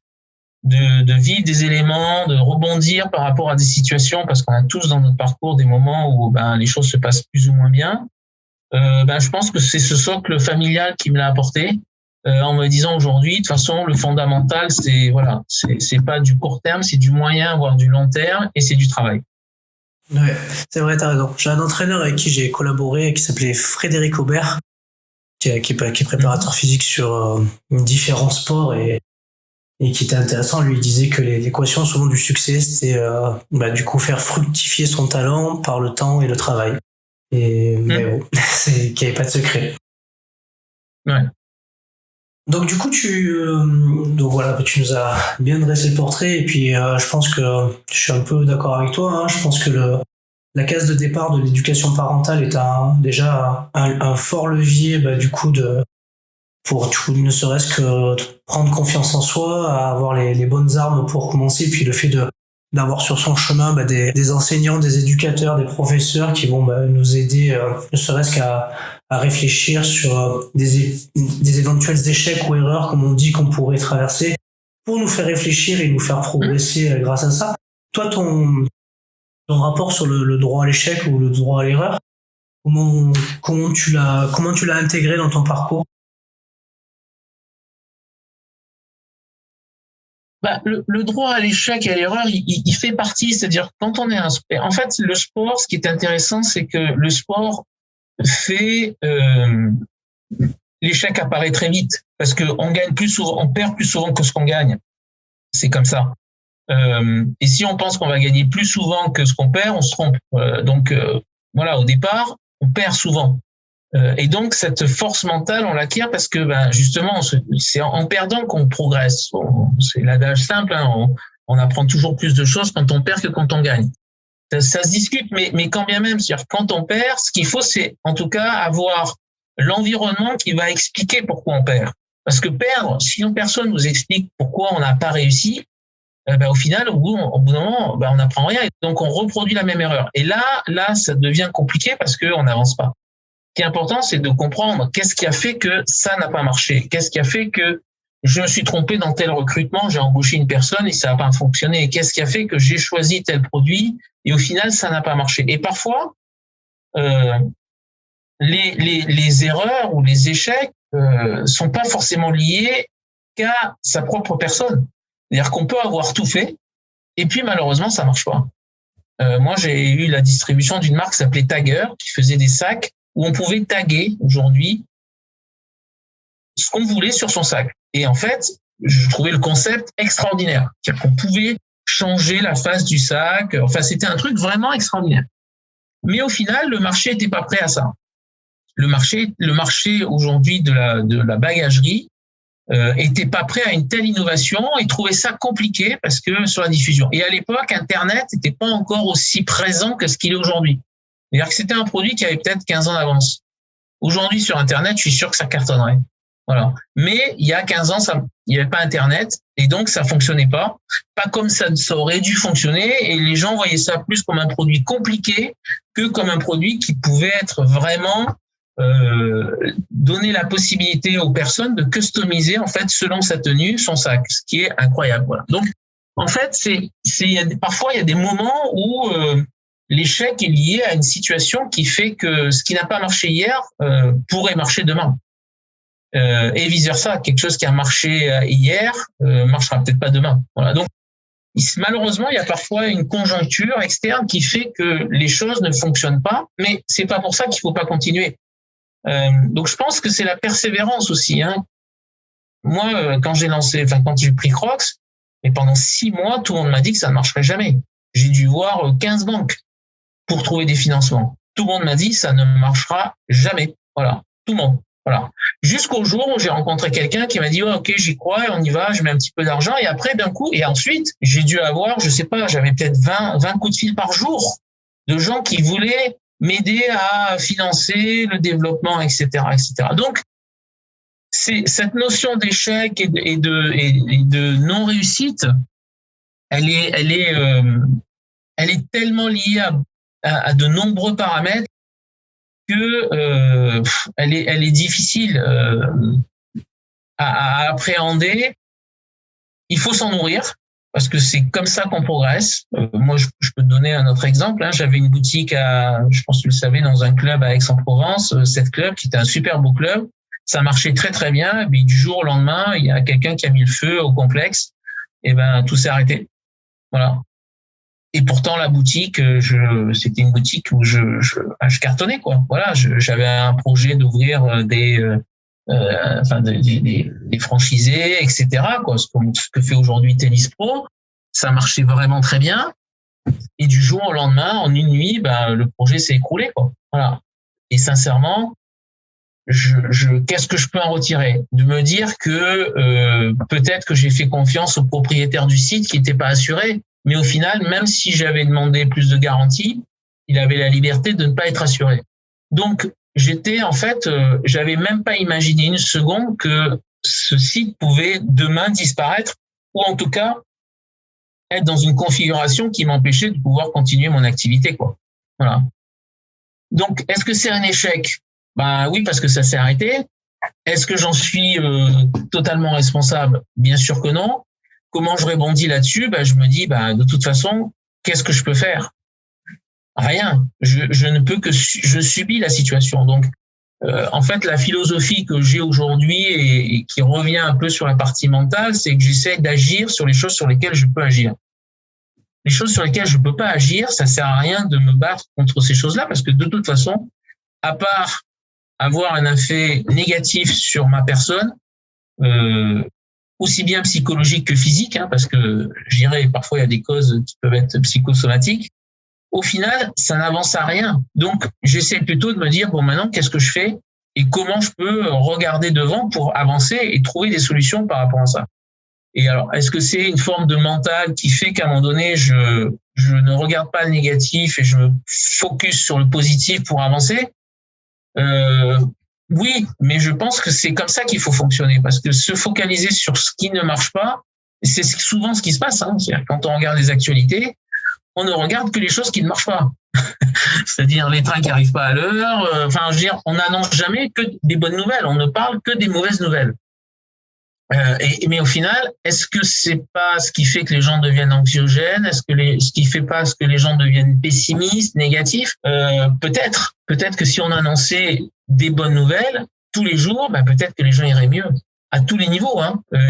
de vivre des éléments, de rebondir par rapport à des situations, parce qu'on a tous dans notre parcours des moments où les choses se passent plus ou moins bien. Je pense que c'est ce socle familial qui me l'a apporté. En me disant aujourd'hui, de toute façon, le fondamental, c'est pas du court terme, c'est du moyen, voire du long terme, et c'est du travail. Ouais, c'est vrai, t'as raison. J'ai un entraîneur avec qui j'ai collaboré, qui s'appelait Frédéric Aubert, qui est préparateur physique sur différents sports et qui était intéressant. Lui, il disait que l'équation souvent du succès, c'était du coup faire fructifier son talent par le temps et le travail. Et mais bon, c'est qu'il n'y avait pas de secret. Ouais. Donc du coup tu nous as bien dressé le portrait et puis je pense que je suis un peu d'accord avec toi. Hein. Je pense que la case de départ de l'éducation parentale est déjà un fort levier pour ne serait-ce que prendre confiance en soi, à avoir les bonnes armes pour commencer, puis le fait d'avoir sur son chemin des enseignants, des éducateurs, des professeurs qui vont nous aider, ne serait-ce qu'à réfléchir sur des éventuels échecs ou erreurs, comme on dit, qu'on pourrait traverser, pour nous faire réfléchir et nous faire progresser grâce à ça. Toi, ton rapport sur le droit à l'échec ou le droit à l'erreur, comment tu l'as intégré dans ton parcours? Le droit à l'échec et à l'erreur, il fait partie, c'est-à-dire quand on est en fait, le sport, ce qui est intéressant, c'est que le sport fait l'échec apparaît très vite parce que on gagne plus souvent, on perd plus souvent que ce qu'on gagne. C'est comme ça. Et si on pense qu'on va gagner plus souvent que ce qu'on perd, on se trompe. Donc voilà, au départ, on perd souvent. Et donc cette force mentale, on l'acquiert parce que justement, c'est en perdant qu'on progresse. C'est l'adage simple, hein, on apprend toujours plus de choses quand on perd que quand on gagne. Ça se discute, mais quand bien même, c'est-à-dire quand on perd, ce qu'il faut, c'est en tout cas avoir l'environnement qui va expliquer pourquoi on perd. Parce que perdre, si personne nous explique pourquoi on n'a pas réussi, au final, au bout d'un moment, on n'apprend rien. Et donc, on reproduit la même erreur. Et là, ça devient compliqué parce qu'on n'avance pas. Ce qui est important, c'est de comprendre qu'est-ce qui a fait que ça n'a pas marché. Qu'est-ce qui a fait que je me suis trompé dans tel recrutement, j'ai embauché une personne et ça n'a pas fonctionné. Et qu'est-ce qui a fait que j'ai choisi tel produit et au final, ça n'a pas marché. Et parfois, les erreurs ou les échecs sont pas forcément liés qu'à sa propre personne. C'est-à-dire qu'on peut avoir tout fait et puis malheureusement, ça marche pas. Moi, j'ai eu la distribution d'une marque qui s'appelait Tagger, qui faisait des sacs où on pouvait taguer aujourd'hui ce qu'on voulait sur son sac. Et en fait, je trouvais le concept extraordinaire. C'est-à-dire qu'on pouvait changer la face du sac. Enfin, c'était un truc vraiment extraordinaire. Mais au final, le marché n'était pas prêt à ça. Le marché aujourd'hui de la bagagerie était pas prêt à une telle innovation et trouvait ça compliqué parce que sur la diffusion. Et à l'époque, Internet n'était pas encore aussi présent que ce qu'il est aujourd'hui. C'est-à-dire que c'était un produit qui avait peut-être 15 ans d'avance. Aujourd'hui, sur Internet, je suis sûr que ça cartonnerait. Voilà. Mais il y a 15 ans, il n'y avait pas Internet et donc ça fonctionnait pas. Pas comme ça aurait dû fonctionner et les gens voyaient ça plus comme un produit compliqué que comme un produit qui pouvait être vraiment donner la possibilité aux personnes de customiser en fait selon sa tenue son sac, ce qui est incroyable. Voilà. Donc en fait, parfois il y a des moments où l'échec est lié à une situation qui fait que ce qui n'a pas marché hier pourrait marcher demain. Et vice versa, quelque chose qui a marché hier marchera peut-être pas demain. Voilà. Donc malheureusement, il y a parfois une conjoncture externe qui fait que les choses ne fonctionnent pas, mais c'est pas pour ça qu'il faut pas continuer. Donc je pense que c'est la persévérance aussi. Hein. Moi, quand j'ai pris Crocs, et pendant 6 mois, tout le monde m'a dit que ça ne marcherait jamais. J'ai dû voir 15 banques pour trouver des financements. Tout le monde m'a dit ça ne marchera jamais. Voilà, tout le monde. Voilà. Jusqu'au jour où j'ai rencontré quelqu'un qui m'a dit ok, j'y crois, on y va, je mets un petit peu d'argent et après d'un coup et ensuite j'ai dû avoir, je sais pas, j'avais peut-être 20 coups de fil par jour de gens qui voulaient m'aider à financer le développement, etc., etc. Donc c'est cette notion d'échec et de non réussite, elle est tellement liée à de nombreux paramètres que elle est difficile à appréhender. Il faut s'en nourrir parce que c'est comme ça qu'on progresse. Moi, je peux te donner un autre exemple. Hein. J'avais une boutique je pense que tu le savais, dans un club à Aix-en-Provence, cette club qui était un super beau club. Ça marchait très très bien. Et puis du jour au lendemain, il y a quelqu'un qui a mis le feu au complexe. Et tout s'est arrêté. Voilà. Et pourtant, la boutique, c'était une boutique où je cartonnais, quoi. Voilà, j'avais un projet d'ouvrir des franchisés, etc., quoi. Ce que fait aujourd'hui Tennis Pro. Ça marchait vraiment très bien. Et du jour au lendemain, en une nuit, le projet s'est écroulé, quoi. Voilà. Et sincèrement, qu'est-ce que je peux en retirer? De me dire que peut-être que j'ai fait confiance au propriétaire du site qui n'était pas assuré. Mais au final, même si j'avais demandé plus de garanties, il avait la liberté de ne pas être assuré. Donc, j'avais même pas imaginé une seconde que ce site pouvait demain disparaître ou en tout cas être dans une configuration qui m'empêchait de pouvoir continuer mon activité, quoi. Voilà. Donc, est-ce que c'est un échec? Oui, parce que ça s'est arrêté. Est-ce que j'en suis totalement responsable? Bien sûr que non. Comment je rebondis là-dessus? Je me dis, de toute façon, qu'est-ce que je peux faire? Rien. Je ne peux que je subis la situation. Donc, en fait, la philosophie que j'ai aujourd'hui et qui revient un peu sur la partie mentale, c'est que j'essaie d'agir sur les choses sur lesquelles je peux agir. Les choses sur lesquelles je peux pas agir, ça sert à rien de me battre contre ces choses-là parce que de toute façon, à part avoir un effet négatif sur ma personne, aussi bien psychologique que physique, hein, parce que je dirais parfois il y a des causes qui peuvent être psychosomatiques. au final, ça n'avance à rien. Donc, j'essaie plutôt de me dire, bon, maintenant, qu'est-ce que je fais et comment je peux regarder devant pour avancer et trouver des solutions par rapport à ça. Et alors, est-ce que c'est une forme de mental qui fait qu'à un moment donné, je ne regarde pas le négatif et je me focus sur le positif pour avancer? Oui, mais je pense que c'est comme ça qu'il faut fonctionner, parce que se focaliser sur ce qui ne marche pas, c'est souvent ce qui se passe. C'est-à-dire, quand on regarde les actualités, on ne regarde que les choses qui ne marchent pas. C'est-à-dire les trains qui n'arrivent pas à l'heure. Je veux dire, on n'annonce jamais que des bonnes nouvelles. On ne parle que des mauvaises nouvelles. Mais au final, est-ce que c'est pas ce qui fait que les gens deviennent anxiogènes? Est-ce que ce qui fait pas ce que les gens deviennent pessimistes, négatifs? Peut-être que si on annonçait des bonnes nouvelles tous les jours, peut-être que les gens iraient mieux à tous les niveaux.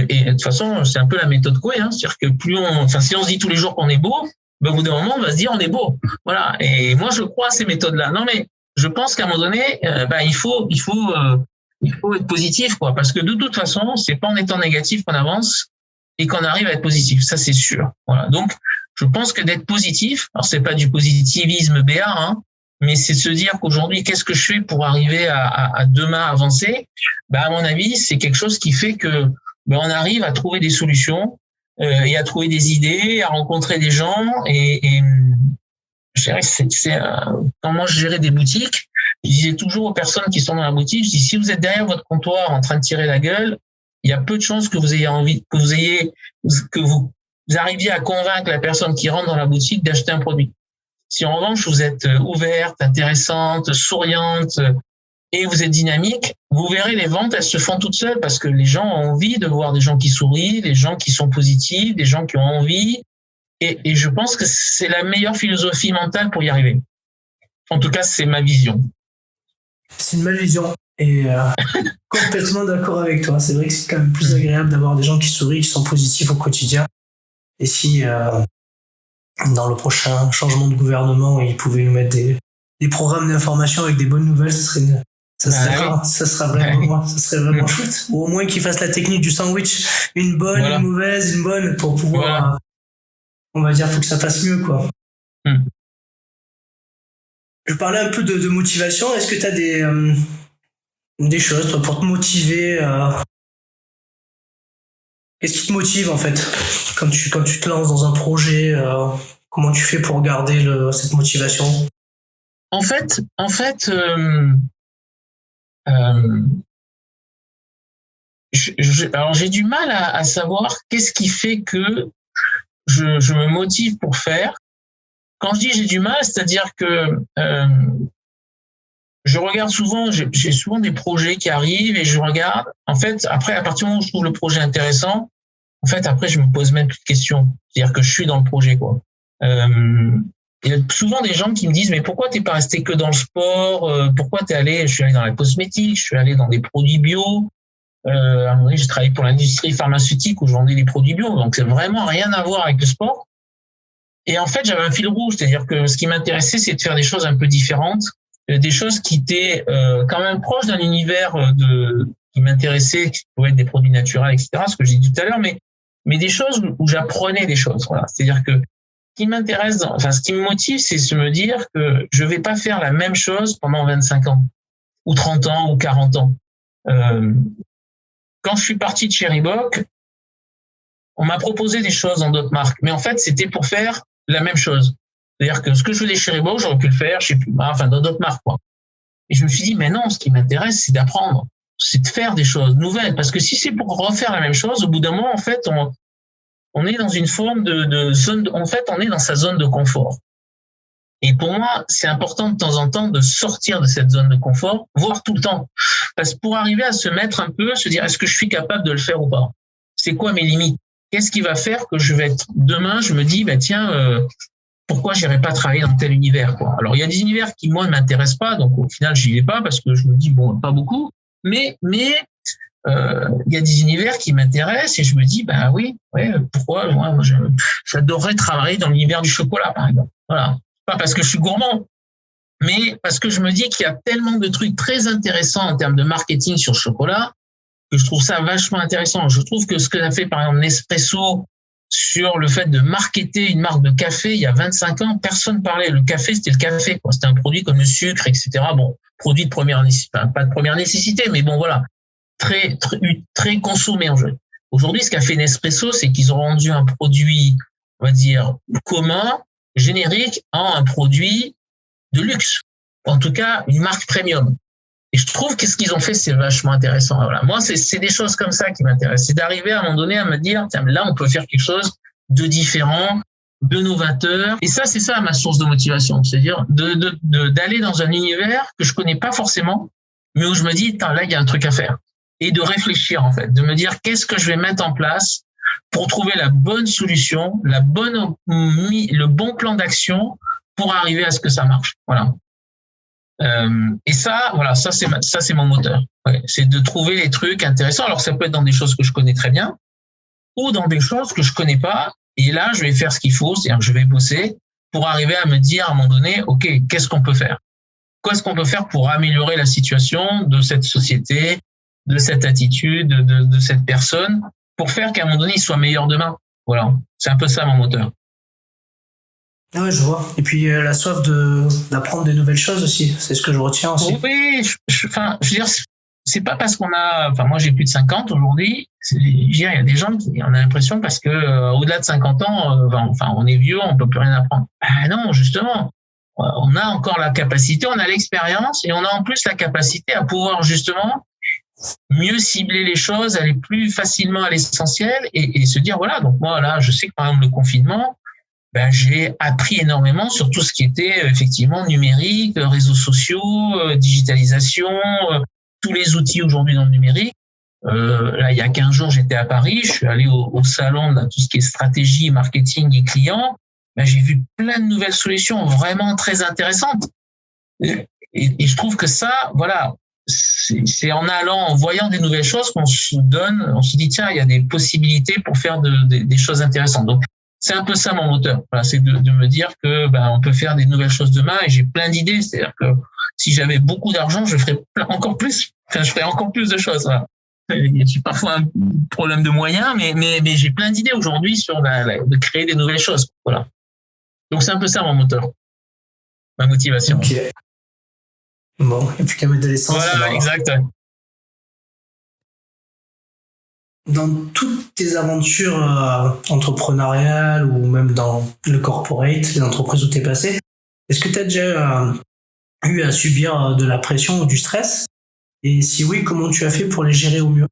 Et de toute façon, c'est un peu la méthode Coué. C'est-à-dire que si on se dit tous les jours qu'on est beau, au bout d'un moment, on va se dire on est beau. Voilà. Et moi, je crois à ces méthodes-là. Non, mais je pense qu'à un moment donné, il faut être positif, quoi, parce que de toute façon, c'est pas en étant négatif qu'on avance et qu'on arrive à être positif. Ça, c'est sûr. Voilà. Donc, je pense que d'être positif, alors c'est pas du positivisme BA, mais c'est de se dire qu'aujourd'hui, qu'est-ce que je fais pour arriver à demain avancer? À mon avis, c'est quelque chose qui fait que on arrive à trouver des solutions et à trouver des idées, à rencontrer des gens et je dirais que quand moi je gérais des boutiques, je disais toujours aux personnes qui sont dans la boutique, je dis, si vous êtes derrière votre comptoir en train de tirer la gueule, il y a peu de chances que vous arriviez à convaincre la personne qui rentre dans la boutique d'acheter un produit. Si en revanche vous êtes ouverte, intéressante, souriante et vous êtes dynamique, vous verrez les ventes, elles se font toutes seules parce que les gens ont envie de voir des gens qui sourient, des gens qui sont positifs, des gens qui ont envie. Et je pense que c'est la meilleure philosophie mentale pour y arriver. En tout cas, c'est ma vision. C'est une belle vision. Et complètement d'accord avec toi. C'est vrai que c'est quand même plus agréable d'avoir des gens qui sourient, qui sont positifs au quotidien. Et si dans le prochain changement de gouvernement, ils pouvaient nous mettre des programmes d'information avec des bonnes nouvelles, ça serait vraiment chouette. Ou au moins qu'ils fassent la technique du sandwich, une bonne, une mauvaise, une bonne, pour pouvoir, on va dire, faut que ça passe mieux, quoi. Je parlais un peu de motivation. Est-ce que tu as des choses, toi, pour te motiver Qu'est-ce qui te motive, en fait, quand tu te lances dans un projet comment tu fais pour garder cette motivation? En fait, alors j'ai du mal à savoir qu'est-ce qui fait que je me motive pour faire. Quand je dis j'ai du mal, c'est-à-dire que je regarde souvent, j'ai souvent des projets qui arrivent et je regarde. En fait, après, à partir du moment où je trouve le projet intéressant, en fait, après, je me pose même plus de questions. C'est-à-dire que je suis dans le projet, quoi. Il y a souvent des gens qui me disent mais pourquoi t'es pas resté que dans le sport? Pourquoi je suis allé dans la cosmétique, je suis allé dans des produits bio. À un moment donné, j'ai travaillé pour l'industrie pharmaceutique où je vendais des produits bio, donc c'est vraiment rien à voir avec le sport. Et en fait, j'avais un fil rouge, c'est-à-dire que ce qui m'intéressait, c'est de faire des choses un peu différentes, des choses qui étaient quand même proches d'un univers qui m'intéressait, qui pouvaient être des produits naturels, etc., ce que j'ai dit tout à l'heure, mais des choses où j'apprenais des choses. Voilà. C'est-à-dire que ce qui m'intéresse, ce qui me motive, c'est de me dire que je vais pas faire la même chose pendant 25 ans, ou 30 ans, ou 40 ans. Quand je suis parti de chez Reebok, on m'a proposé des choses dans d'autres marques, mais en fait, c'était pour faire la même chose. C'est-à-dire que ce que je faisais chez Reebok, j'aurais pu le faire chez Puma, dans d'autres marques, quoi. Et je me suis dit, mais non, ce qui m'intéresse, c'est d'apprendre, c'est de faire des choses nouvelles, parce que si c'est pour refaire la même chose, au bout d'un moment, en fait, on est dans une forme de zone, en fait, on est dans sa zone de confort. Et pour moi, c'est important de temps en temps de sortir de cette zone de confort, voire tout le temps. Parce que pour arriver à se mettre un peu, se dire, est-ce que je suis capable de le faire ou pas? C'est quoi mes limites? Qu'est-ce qui va faire que je vais être, demain, je me dis, pourquoi j'irai pas travailler dans tel univers, quoi? Alors, il y a des univers qui, moi, ne m'intéressent pas, donc au final, j'y vais pas parce que je me dis, pas beaucoup. Mais il y a des univers qui m'intéressent et je me dis, pourquoi? Moi, j'adorerais travailler dans l'univers du chocolat, par exemple. Voilà. Pas parce que je suis gourmand, mais parce que je me dis qu'il y a tellement de trucs très intéressants en termes de marketing sur le chocolat que je trouve ça vachement intéressant. Je trouve que ce que a fait, par exemple, Nespresso sur le fait de marketer une marque de café. Il y a 25 ans, personne parlait. Le café, c'était le café, quoi. C'était un produit comme le sucre, etc. Bon, produit de première nécessité, pas de première nécessité, mais bon, voilà, très consommé en jeu. Aujourd'hui, ce qu'a fait Nespresso, c'est qu'ils ont rendu un produit, on va dire, commun, générique, en un produit de luxe. En tout cas, une marque premium. Et je trouve que ce qu'ils ont fait, c'est vachement intéressant. Voilà. Moi, c'est des choses comme ça qui m'intéressent. C'est d'arriver à un moment donné à me dire, tiens, là, on peut faire quelque chose de différent, de novateur. Et ça, c'est ça ma source de motivation. C'est-à-dire d'aller dans un univers que je connais pas forcément, mais où je me dis, là, il y a un truc à faire. Et de réfléchir, en fait, de me dire, qu'est-ce que je vais mettre en place pour trouver la bonne solution, le bon plan d'action pour arriver à ce que ça marche. Voilà. Et ça, voilà, ça c'est mon moteur. Ouais, c'est de trouver les trucs intéressants. Alors ça peut être dans des choses que je connais très bien ou dans des choses que je connais pas. Et là, je vais faire ce qu'il faut, c'est-à-dire que je vais bosser pour arriver à me dire à un moment donné, ok, qu'est-ce qu'on peut faire? Qu'est-ce qu'on peut faire pour améliorer la situation de cette société, de cette attitude, de cette personne, pour faire qu'à un moment donné, il soit meilleur demain. Voilà, c'est un peu ça mon moteur. Ah ouais, je vois. Et puis la soif d'apprendre des nouvelles choses aussi, c'est ce que je retiens aussi. Oui, je veux dire, c'est pas parce qu'on a, enfin moi j'ai plus de 50 aujourd'hui, il y a des gens qui, on a l'impression parce que au-delà de 50 ans, enfin on est vieux, on peut plus rien apprendre. Ah non, justement, on a encore la capacité, on a l'expérience et on a en plus la capacité à pouvoir justement mieux cibler les choses, aller plus facilement à l'essentiel et se dire voilà, donc moi là, je sais que par exemple le confinement, j'ai appris énormément sur tout ce qui était effectivement numérique, réseaux sociaux, digitalisation, tous les outils aujourd'hui dans le numérique. Là, il y a 15 jours, j'étais à Paris, je suis allé au salon de tout ce qui est stratégie, marketing et clients. J'ai vu plein de nouvelles solutions vraiment très intéressantes. Et je trouve que ça, voilà, c'est en allant, en voyant des nouvelles choses qu'on se dit tiens, il y a des possibilités pour faire des choses intéressantes. Donc c'est un peu ça mon moteur. Voilà, c'est de me dire que on peut faire des nouvelles choses demain et j'ai plein d'idées. C'est-à-dire que si j'avais beaucoup d'argent, je ferais encore plus. Enfin, je ferais encore plus de choses. Voilà. J'ai parfois un problème de moyens, mais j'ai plein d'idées aujourd'hui sur de créer des nouvelles choses. Voilà. Donc c'est un peu ça mon moteur, ma motivation. Ok. Bon, il n'y a plus qu'à mettre de l'essence. Voilà, exact. Dans toutes tes aventures entrepreneuriales ou même dans le corporate, les entreprises où tu es passé, est-ce que tu as déjà eu à subir de la pression ou du stress? Et si oui, comment tu as fait pour les gérer au mieux?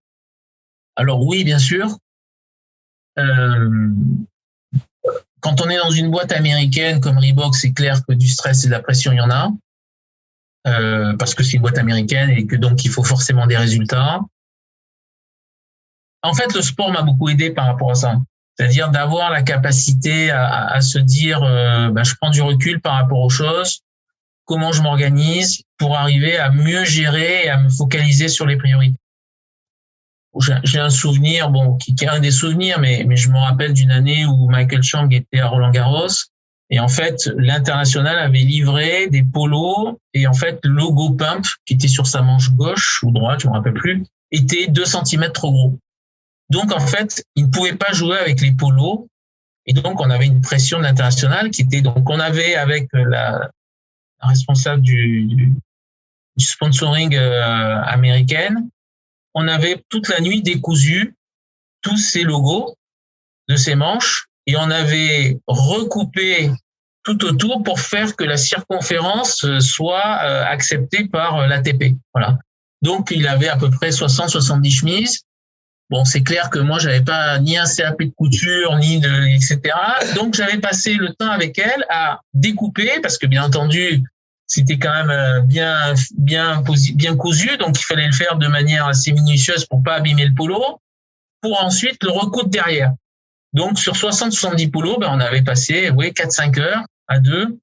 Alors oui, bien sûr. Quand on est dans une boîte américaine comme Reebok, c'est clair que du stress et de la pression, il y en a. Parce que c'est une boîte américaine et que donc il faut forcément des résultats. En fait, le sport m'a beaucoup aidé par rapport à ça. C'est-à-dire d'avoir la capacité à se dire, je prends du recul par rapport aux choses, comment je m'organise pour arriver à mieux gérer et à me focaliser sur les priorités. J'ai un souvenir, qui est un des souvenirs, mais je me rappelle d'une année où Michael Chang était à Roland-Garros et en fait, l'international avait livré des polos et en fait, le logo Pump qui était sur sa manche gauche ou droite, je me rappelle plus, était 2 cm trop gros. Donc, en fait, il ne pouvait pas jouer avec les polos. Et donc, on avait une pression de l'international qui était, donc, on avait avec la responsable du sponsoring américaine, on avait toute la nuit décousu tous ces logos de ces manches et on avait recoupé tout autour pour faire que la circonférence soit acceptée par l'ATP. Voilà. Donc, il avait à peu près 60-70 chemises. Bon, c'est clair que moi, j'avais pas ni un CAP de couture, etc. Donc, j'avais passé le temps avec elle à découper parce que, bien entendu, c'était quand même bien cousu. Donc, il fallait le faire de manière assez minutieuse pour pas abîmer le polo, pour ensuite le recoudre derrière. Donc, sur 60-70 polos, on avait passé, 4-5 heures à deux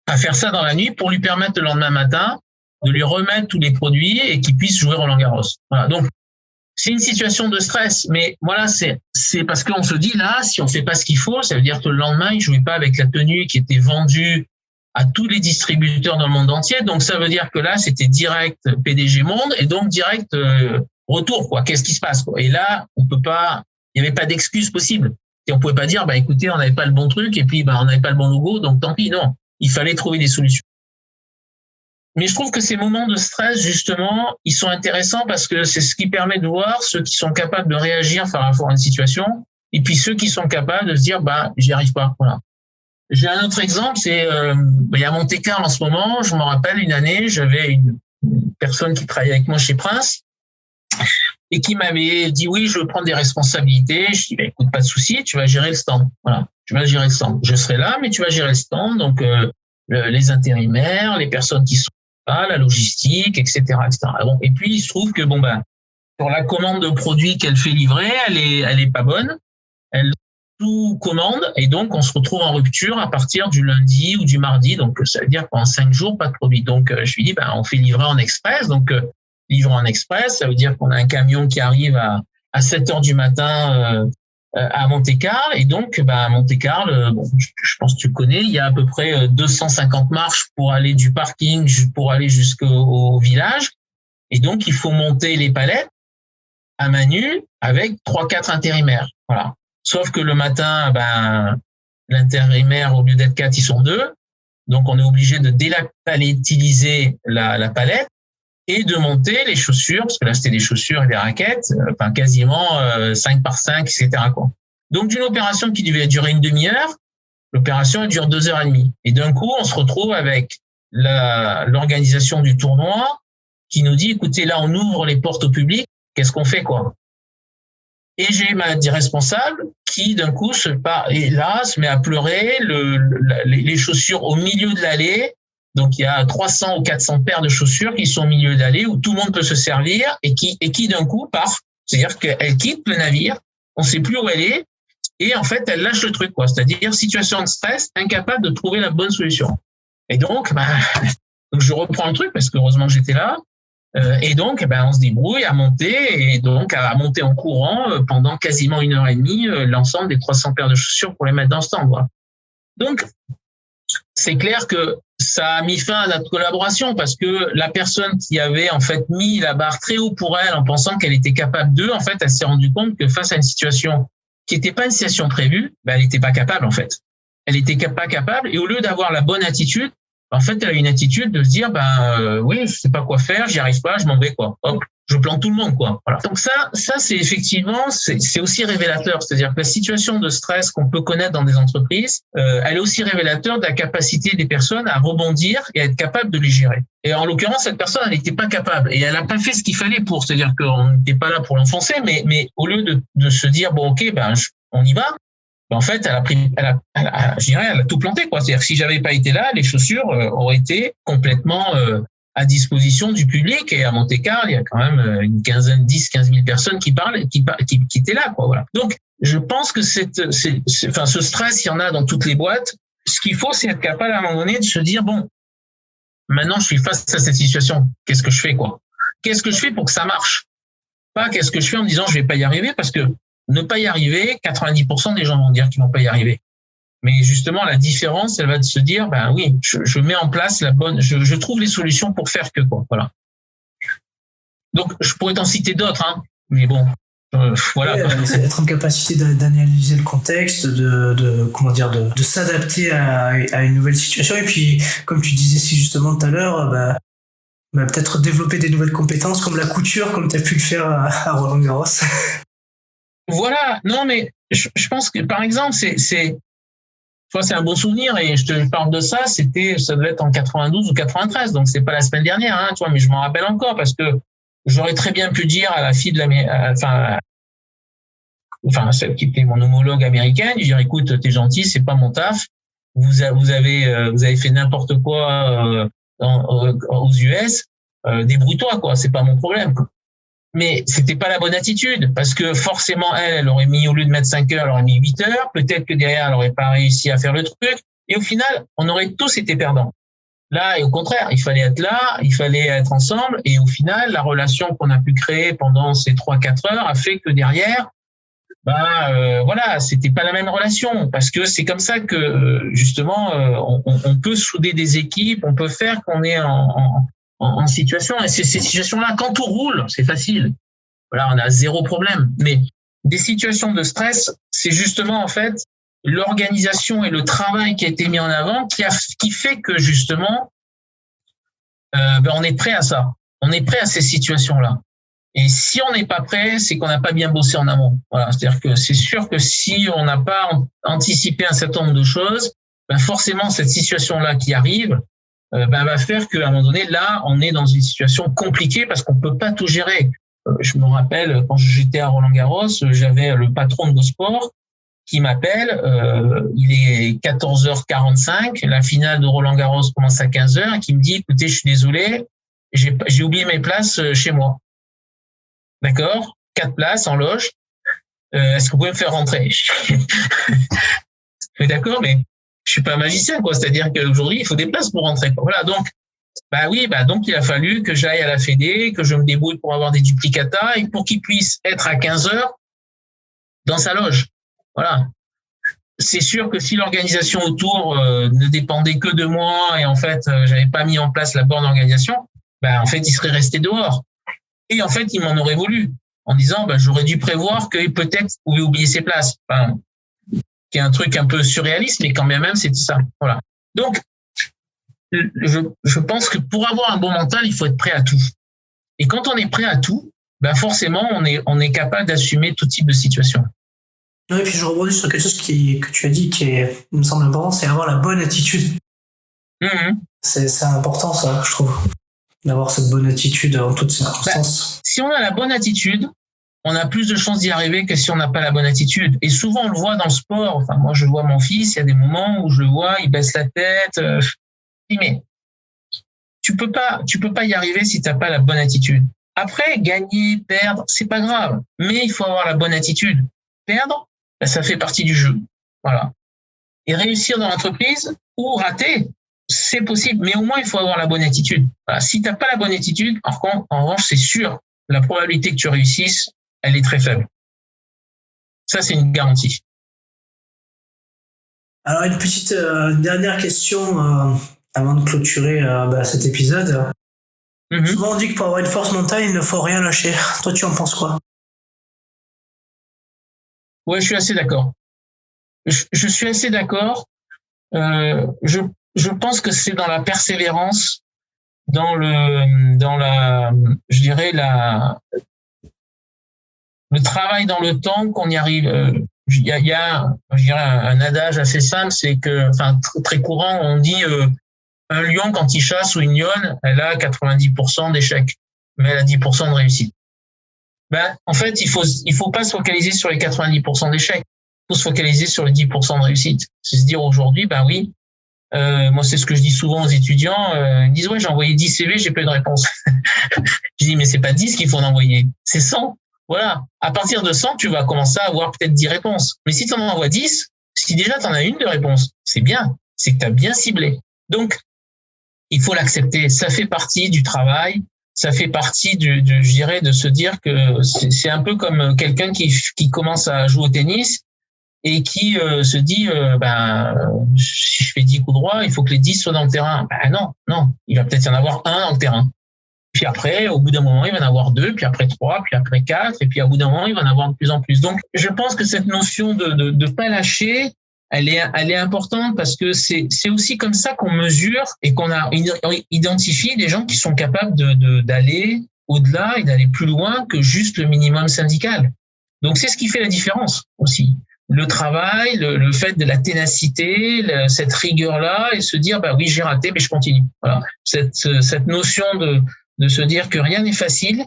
à faire ça dans la nuit pour lui permettre le lendemain matin de lui remettre tous les produits et qu'il puisse jouer Roland-Garros. Voilà. Donc, c'est une situation de stress, mais voilà, c'est parce qu'on se dit là, si on fait pas ce qu'il faut, ça veut dire que le lendemain, il jouait pas avec la tenue qui était vendue à tous les distributeurs dans le monde entier. Donc ça veut dire que là, c'était direct PDG Monde et donc direct retour, quoi. Qu'est-ce qui se passe, quoi. Et là, on peut pas, il n'y avait pas d'excuse possible. Et on pouvait pas dire, écoutez, on n'avait pas le bon truc et puis on n'avait pas le bon logo, donc tant pis. Non, il fallait trouver des solutions. Mais je trouve que ces moments de stress, justement, ils sont intéressants parce que c'est ce qui permet de voir ceux qui sont capables de réagir par rapport à une situation et puis ceux qui sont capables de se dire, j'y arrive pas. Voilà. J'ai un autre exemple, c'est il y a Monte-Carlo en ce moment. Je me rappelle une année, j'avais une personne qui travaillait avec moi chez Prince et qui m'avait dit oui, je veux prendre des responsabilités. Je dis écoute, pas de souci, tu vas gérer le stand. Voilà, tu vas gérer le stand. Je serai là, mais tu vas gérer le stand. Donc les intérimaires, les personnes qui sont là, la logistique, etc., etc. Bon, et puis il se trouve que sur la commande de produits qu'elle fait livrer, elle est pas bonne. Elle tout commande et donc on se retrouve en rupture à partir du lundi ou du mardi. Donc ça veut dire qu'en 5 jours, pas de produit. Donc je lui dis on fait livrer en express. Donc livrer en express, ça veut dire qu'on a un camion qui arrive à 7h du matin à Monte-Carlo et donc à Monte-Carlo, je pense que tu connais, il y a à peu près 250 marches pour aller du parking pour aller jusqu'au village et donc il faut monter les palettes à main nue avec 3-4 intérimaires. Voilà. Sauf que le matin, l'intérimaire, au lieu d'être 4, ils sont 2. Donc, on est obligé de dépalettiser la palette et de monter les chaussures, parce que là, c'était des chaussures et des raquettes, quasiment 5 par 5, etc., quoi. Donc, d'une opération qui devait durer une demi-heure, l'opération, elle dure 2h30. Et d'un coup, on se retrouve avec l'organisation du tournoi qui nous dit, écoutez, là, on ouvre les portes au public, qu'est-ce qu'on fait, quoi? Et j'ai ma responsable qui, d'un coup, se met à pleurer, les chaussures au milieu de l'allée. Donc, il y a 300 ou 400 paires de chaussures qui sont au milieu de l'allée où tout le monde peut se servir et qui d'un coup, part. C'est-à-dire qu'elle quitte le navire, on sait plus où elle est et en fait, elle lâche le truc, quoi. C'est-à-dire, situation de stress, incapable de trouver la bonne solution. Et donc, donc je reprends le truc parce que heureusement que j'étais là. Et donc, on se débrouille à monter et donc à monter en courant pendant quasiment 1h30 l'ensemble des 300 paires de chaussures pour les mettre dans le stand. Voilà. Donc, c'est clair que ça a mis fin à notre collaboration parce que la personne qui avait en fait mis la barre très haut pour elle en pensant qu'elle était capable d'eux, en fait, elle s'est rendue compte que face à une situation qui n'était pas une situation prévue, elle n'était pas capable en fait. Elle n'était pas capable et au lieu d'avoir la bonne attitude, en fait, elle a une attitude de se dire, oui, je sais pas quoi faire, j'y arrive pas, je m'en vais, quoi. Hop, je plante tout le monde, quoi. Voilà. Donc ça, c'est effectivement, c'est aussi révélateur. C'est-à-dire que la situation de stress qu'on peut connaître dans des entreprises, elle est aussi révélateur de la capacité des personnes à rebondir et à être capable de les gérer. Et en l'occurrence, cette personne, elle n'était pas capable et elle n'a pas fait ce qu'il fallait pour. C'est-à-dire qu'on n'était pas là pour l'enfoncer, mais au lieu de se dire, on y va. En fait, elle a tout planté, quoi. C'est-à-dire que si j'avais pas été là, les chaussures auraient été complètement à disposition du public. Et à Monte-Carlo, il y a quand même une 15 000 personnes qui étaient là, quoi. Voilà. Donc, je pense que ce stress, il y en a dans toutes les boîtes. Ce qu'il faut, c'est être capable à un moment donné de se dire, maintenant, je suis face à cette situation. Qu'est-ce que je fais, quoi? Qu'est-ce que je fais pour que ça marche? Pas qu'est-ce que je fais en me disant, je vais pas y arriver parce que ne pas y arriver, 90% des gens vont dire qu'ils vont pas y arriver. Mais justement, la différence, elle va de se dire, oui, je mets en place je trouve les solutions pour faire que, quoi. Voilà. Donc, je pourrais t'en citer d'autres, hein. Mais bon, voilà. Ouais, c'est être en capacité d'analyser le contexte, de s'adapter à une nouvelle situation. Et puis, comme tu disais si justement tout à l'heure, peut-être développer des nouvelles compétences comme la couture, comme tu as pu le faire à Roland-Garros. Voilà, non mais je pense que par exemple c'est un bon souvenir et je te parle de ça, ça devait être en 92 ou 93, donc c'est pas la semaine dernière, hein, tu vois, mais je m'en rappelle encore parce que j'aurais très bien pu dire à la fille de celle qui était mon homologue américaine, dire écoute, t'es gentil, c'est pas mon taf, vous avez fait n'importe quoi aux US, débrouille-toi, quoi, c'est pas mon problème, quoi. Mais c'était pas la bonne attitude parce que forcément elle aurait mis, au lieu de mettre 5 heures, elle aurait mis 8 heures. Peut-être que derrière, elle aurait pas réussi à faire le truc. Et au final, on aurait tous été perdants. Là, et au contraire, il fallait être là, il fallait être ensemble. Et au final, la relation qu'on a pu créer pendant ces 3-4 heures a fait que derrière, c'était pas la même relation parce que c'est comme ça que justement, on peut souder des équipes, on peut faire qu'on est en situation, et ces situations-là, quand tout roule, c'est facile. Voilà, on a zéro problème. Mais des situations de stress, c'est justement en fait l'organisation et le travail qui a été mis en avant qui fait que justement on est prêt à ça. On est prêt à ces situations-là. Et si on n'est pas prêt, c'est qu'on n'a pas bien bossé en amont. Voilà, c'est-à-dire que c'est sûr que si on n'a pas anticipé un certain nombre de choses, forcément cette situation-là qui arrive va faire qu'à un moment donné, là, on est dans une situation compliquée parce qu'on peut pas tout gérer. Je me rappelle quand j'étais à Roland-Garros, j'avais le patron de Gosport qui m'appelle, il est 14h45, la finale de Roland-Garros commence à 15h, et qui me dit, écoutez, je suis désolé, j'ai oublié mes places chez moi. D'accord? 4 places en loge. Est-ce que vous pouvez me faire rentrer? Mais d'accord, mais je suis pas un magicien, quoi. C'est-à-dire qu'aujourd'hui, il faut des places pour rentrer, quoi. Voilà. Donc, donc il a fallu que j'aille à la Fédé, que je me débrouille pour avoir des duplicata et pour qu'il puisse être à 15h dans sa loge. Voilà. C'est sûr que si l'organisation autour ne dépendait que de moi et en fait, j'avais pas mis en place la bonne organisation, en fait, il serait resté dehors. Et en fait, il m'en aurait voulu en disant, j'aurais dû prévoir que peut-être vous pouvez oublier ses places. Enfin, qui est un truc un peu surréaliste, mais quand même, c'était ça. Voilà. Donc, je pense que pour avoir un bon mental, il faut être prêt à tout. Et quand on est prêt à tout, forcément, on est capable d'assumer tout type de situation. Oui, et puis je rebondis sur quelque chose que tu as dit qui me semble important, c'est avoir la bonne attitude. C'est important, ça, je trouve, d'avoir cette bonne attitude en toutes circonstances. Si on a la bonne attitude, on a plus de chances d'y arriver que si on n'a pas la bonne attitude. Et souvent, on le voit dans le sport. Enfin, moi, je vois mon fils, il y a des moments où je le vois, il baisse la tête. Mais tu peux pas y arriver si tu n'as pas la bonne attitude. Après, gagner, perdre, c'est pas grave. Mais il faut avoir la bonne attitude. Perdre, ça fait partie du jeu. Voilà. Et réussir dans l'entreprise ou rater, c'est possible. Mais au moins, il faut avoir la bonne attitude. Voilà. Si tu n'as pas la bonne attitude, en revanche, c'est sûr, la probabilité que tu réussisses, elle est très faible. Ça, c'est une garantie. Alors, une petite dernière question avant de clôturer cet épisode. Souvent, on dit que pour avoir une force mentale, il ne faut rien lâcher. Toi, tu en penses quoi? Ouais, je suis assez d'accord. Je suis assez d'accord. Je pense que c'est dans la persévérance, le travail dans le temps qu'on y arrive. Il y a je dirais, un adage assez simple, c'est que, très courant, on dit un lion quand il chasse ou une lionne, elle a 90% d'échecs, mais elle a 10% de réussite. En fait, il faut pas se focaliser sur les 90% d'échecs. Il faut se focaliser sur les 10% de réussite. C'est se dire aujourd'hui, oui. Moi, c'est ce que je dis souvent aux étudiants. Ils me disent, ouais, j'ai envoyé 10 CV, j'ai pas eu de réponse. Je dis, mais c'est pas 10 qu'il faut en envoyer, c'est 100. Voilà. À partir de 100, tu vas commencer à avoir peut-être 10 réponses. Mais si tu en envoies 10, si déjà tu en as une de réponse, c'est bien. C'est que tu as bien ciblé. Donc, il faut l'accepter. Ça fait partie du travail. Ça fait partie je dirais, de se dire que c'est un peu comme quelqu'un qui commence à jouer au tennis et qui se dit, si je fais 10 coups droits, il faut que les 10 soient dans le terrain. Non. Il va peut-être y en avoir un dans le terrain. Puis après, au bout d'un moment, il va en avoir 2, puis après 3, puis après 4, et puis au bout d'un moment, il va en avoir de plus en plus. Donc, je pense que cette notion de pas lâcher, elle est importante parce que c'est aussi comme ça qu'on mesure et qu'on identifie des gens qui sont capables d'aller au-delà et d'aller plus loin que juste le minimum syndical. Donc, c'est ce qui fait la différence aussi. Le travail, le fait de la ténacité, cette rigueur-là et se dire, oui, j'ai raté, mais je continue. Voilà. Cette notion de se dire que rien n'est facile,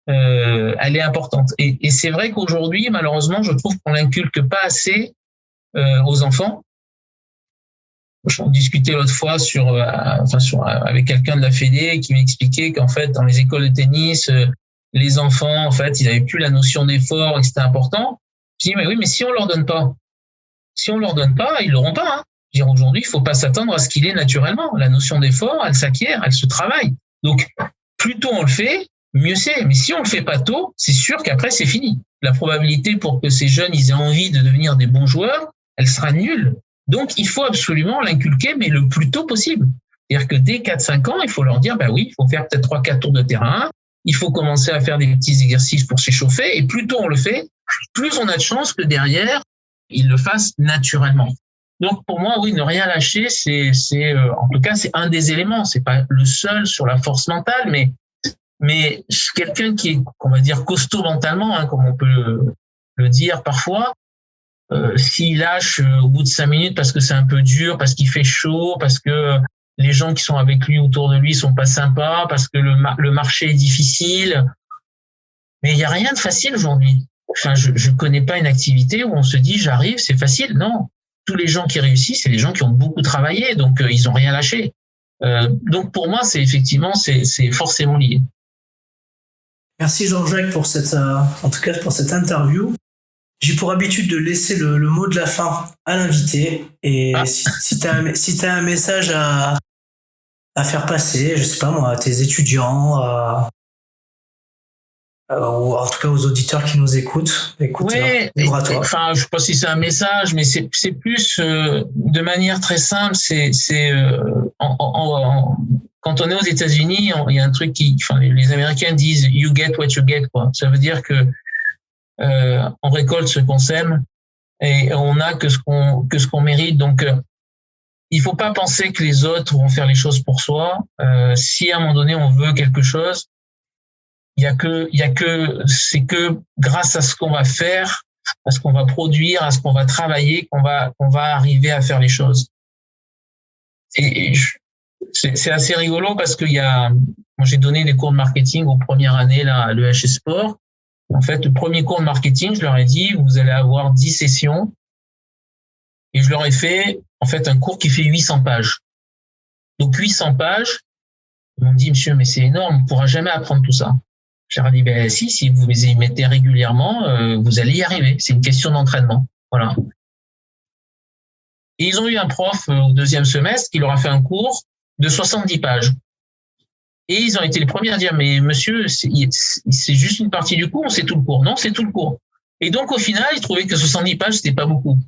elle est importante. Et c'est vrai qu'aujourd'hui, malheureusement, je trouve qu'on l'inculque pas assez aux enfants. J'en discutais l'autre fois avec quelqu'un de la Fédé qui m'expliquait qu'en fait, dans les écoles de tennis, les enfants, en fait, ils avaient plus la notion d'effort et que c'était important. Je dis, mais oui, mais si on leur donne pas, ils l'auront pas. Hein. Je veux dire, aujourd'hui, il faut pas s'attendre à ce qu'il ait naturellement. La notion d'effort, elle s'acquiert, elle se travaille. Donc, plus tôt on le fait, mieux c'est. Mais si on le fait pas tôt, c'est sûr qu'après, c'est fini. La probabilité pour que ces jeunes ils aient envie de devenir des bons joueurs, elle sera nulle. Donc, il faut absolument l'inculquer, mais le plus tôt possible. C'est-à-dire que dès 4-5 ans, il faut leur dire, oui, il faut faire peut-être 3-4 tours de terrain, il faut commencer à faire des petits exercices pour s'échauffer, et plus tôt on le fait, plus on a de chances que derrière, il le fasse naturellement. Donc pour moi, oui, ne rien lâcher, c'est en tout cas, c'est un des éléments. C'est pas le seul sur la force mentale, mais quelqu'un qui est, on va dire, costaud mentalement, hein, comme on peut le dire parfois, s'il lâche au bout de 5 minutes parce que c'est un peu dur, parce qu'il fait chaud, parce que les gens qui sont avec lui autour de lui sont pas sympas, parce que le marché est difficile. Mais il y a rien de facile aujourd'hui. Enfin, je connais pas une activité où on se dit j'arrive, c'est facile. Non. Tous les gens qui réussissent, c'est les gens qui ont beaucoup travaillé, donc ils ont rien lâché. Donc pour moi, c'est effectivement, c'est forcément lié. Merci Jean-Jacques pour en tout cas pour cette interview. J'ai pour habitude de laisser le mot de la fin à l'invité. Et si t'as un message à faire passer, je sais pas moi, à tes étudiants, ou en tout cas aux auditeurs qui nous écoute, libre à toi. Enfin, je sais pas si c'est un message, mais c'est plus de manière très simple. Quand on est aux États-Unis, il y a un truc les Américains disent "You get what you get", quoi. Ça veut dire que on récolte ce qu'on sème et on a que ce qu'on mérite. Donc, il faut pas penser que les autres vont faire les choses pour soi. Si à un moment donné on veut quelque chose, c'est que grâce à ce qu'on va faire, à ce qu'on va produire, à ce qu'on va travailler, qu'on va arriver à faire les choses. Et c'est assez rigolo parce que moi j'ai donné des cours de marketing aux premières années là à l'EHS Sport. En fait, le premier cours de marketing, je leur ai dit vous allez avoir 10 sessions et je leur ai fait en fait un cours qui fait 800 pages. Donc 800 pages, ils m'ont dit monsieur mais c'est énorme, on ne pourra jamais apprendre tout ça. Je leur ai dit, si vous les y mettez régulièrement, vous allez y arriver. C'est une question d'entraînement. Voilà. Et ils ont eu un prof au 2e semestre qui leur a fait un cours de 70 pages. Et ils ont été les premiers à dire, mais monsieur, c'est juste une partie du cours, c'est tout le cours. Non, c'est tout le cours. Et donc, au final, ils trouvaient que 70 pages, c'était pas beaucoup.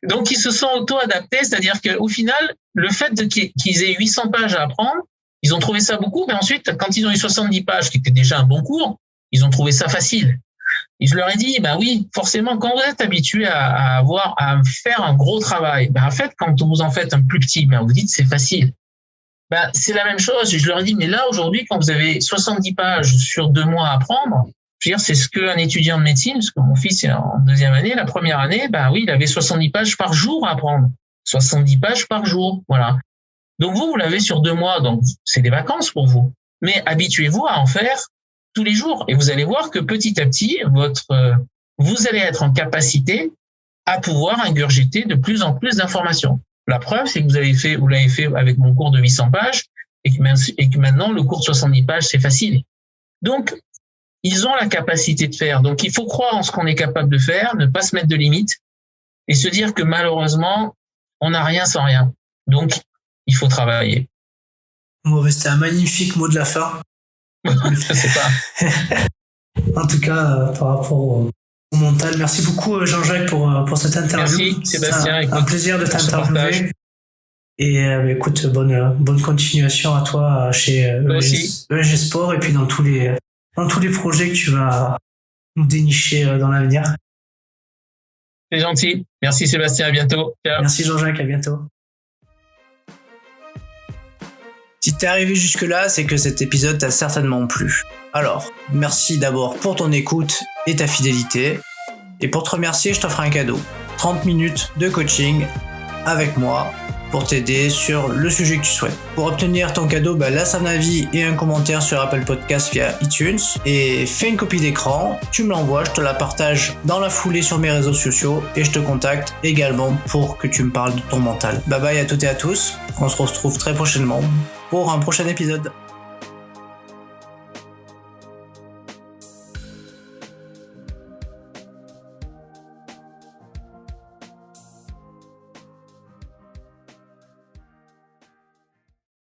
Donc, ils se sont auto-adaptés, c'est-à-dire qu'au final, le fait qu'ils aient 800 pages à apprendre, ils ont trouvé ça beaucoup, mais ensuite, quand ils ont eu 70 pages, qui était déjà un bon cours, ils ont trouvé ça facile. Et je leur ai dit, oui, forcément, quand vous êtes habitué à faire un gros travail, en fait, quand vous en faites un plus petit, vous dites c'est facile. C'est la même chose. Et je leur ai dit, mais là, aujourd'hui, quand vous avez 70 pages sur 2 mois à apprendre, je veux dire, c'est ce qu'un étudiant de médecine, parce que mon fils est en 2e année, la première année, oui, il avait 70 pages par jour à apprendre. 70 pages par jour, voilà. Donc vous l'avez sur 2 mois, donc c'est des vacances pour vous. Mais habituez-vous à en faire tous les jours et vous allez voir que petit à petit, vous allez être en capacité à pouvoir ingurgiter de plus en plus d'informations. La preuve, c'est que vous l'avez fait avec mon cours de 800 pages et que maintenant le cours de 70 pages, c'est facile. Donc, ils ont la capacité de faire. Donc, il faut croire en ce qu'on est capable de faire, ne pas se mettre de limites et se dire que malheureusement, on n'a rien sans rien. Donc, il faut travailler. C'était un magnifique mot de la fin. Je sais pas. En tout cas, par rapport au mental. Merci beaucoup Jean-Jacques pour cette interview. Merci Sébastien. C'est un plaisir de t'interviewer. Et écoute, bonne continuation à toi chez ESG Sport et puis dans tous les projets que tu vas nous dénicher dans l'avenir. C'est gentil. Merci Sébastien, à bientôt. Ciao. Merci Jean-Jacques, à bientôt. Si t'es arrivé jusque-là, c'est que cet épisode t'a certainement plu. Alors, merci d'abord pour ton écoute et ta fidélité. Et pour te remercier, je t'offre un cadeau. 30 minutes de coaching avec moi pour t'aider sur le sujet que tu souhaites. Pour obtenir ton cadeau, laisse un avis et un commentaire sur Apple Podcast via iTunes et fais une copie d'écran, tu me l'envoies, je te la partage dans la foulée sur mes réseaux sociaux et je te contacte également pour que tu me parles de ton mental. Bye bye à toutes et à tous, on se retrouve très prochainement pour un prochain épisode.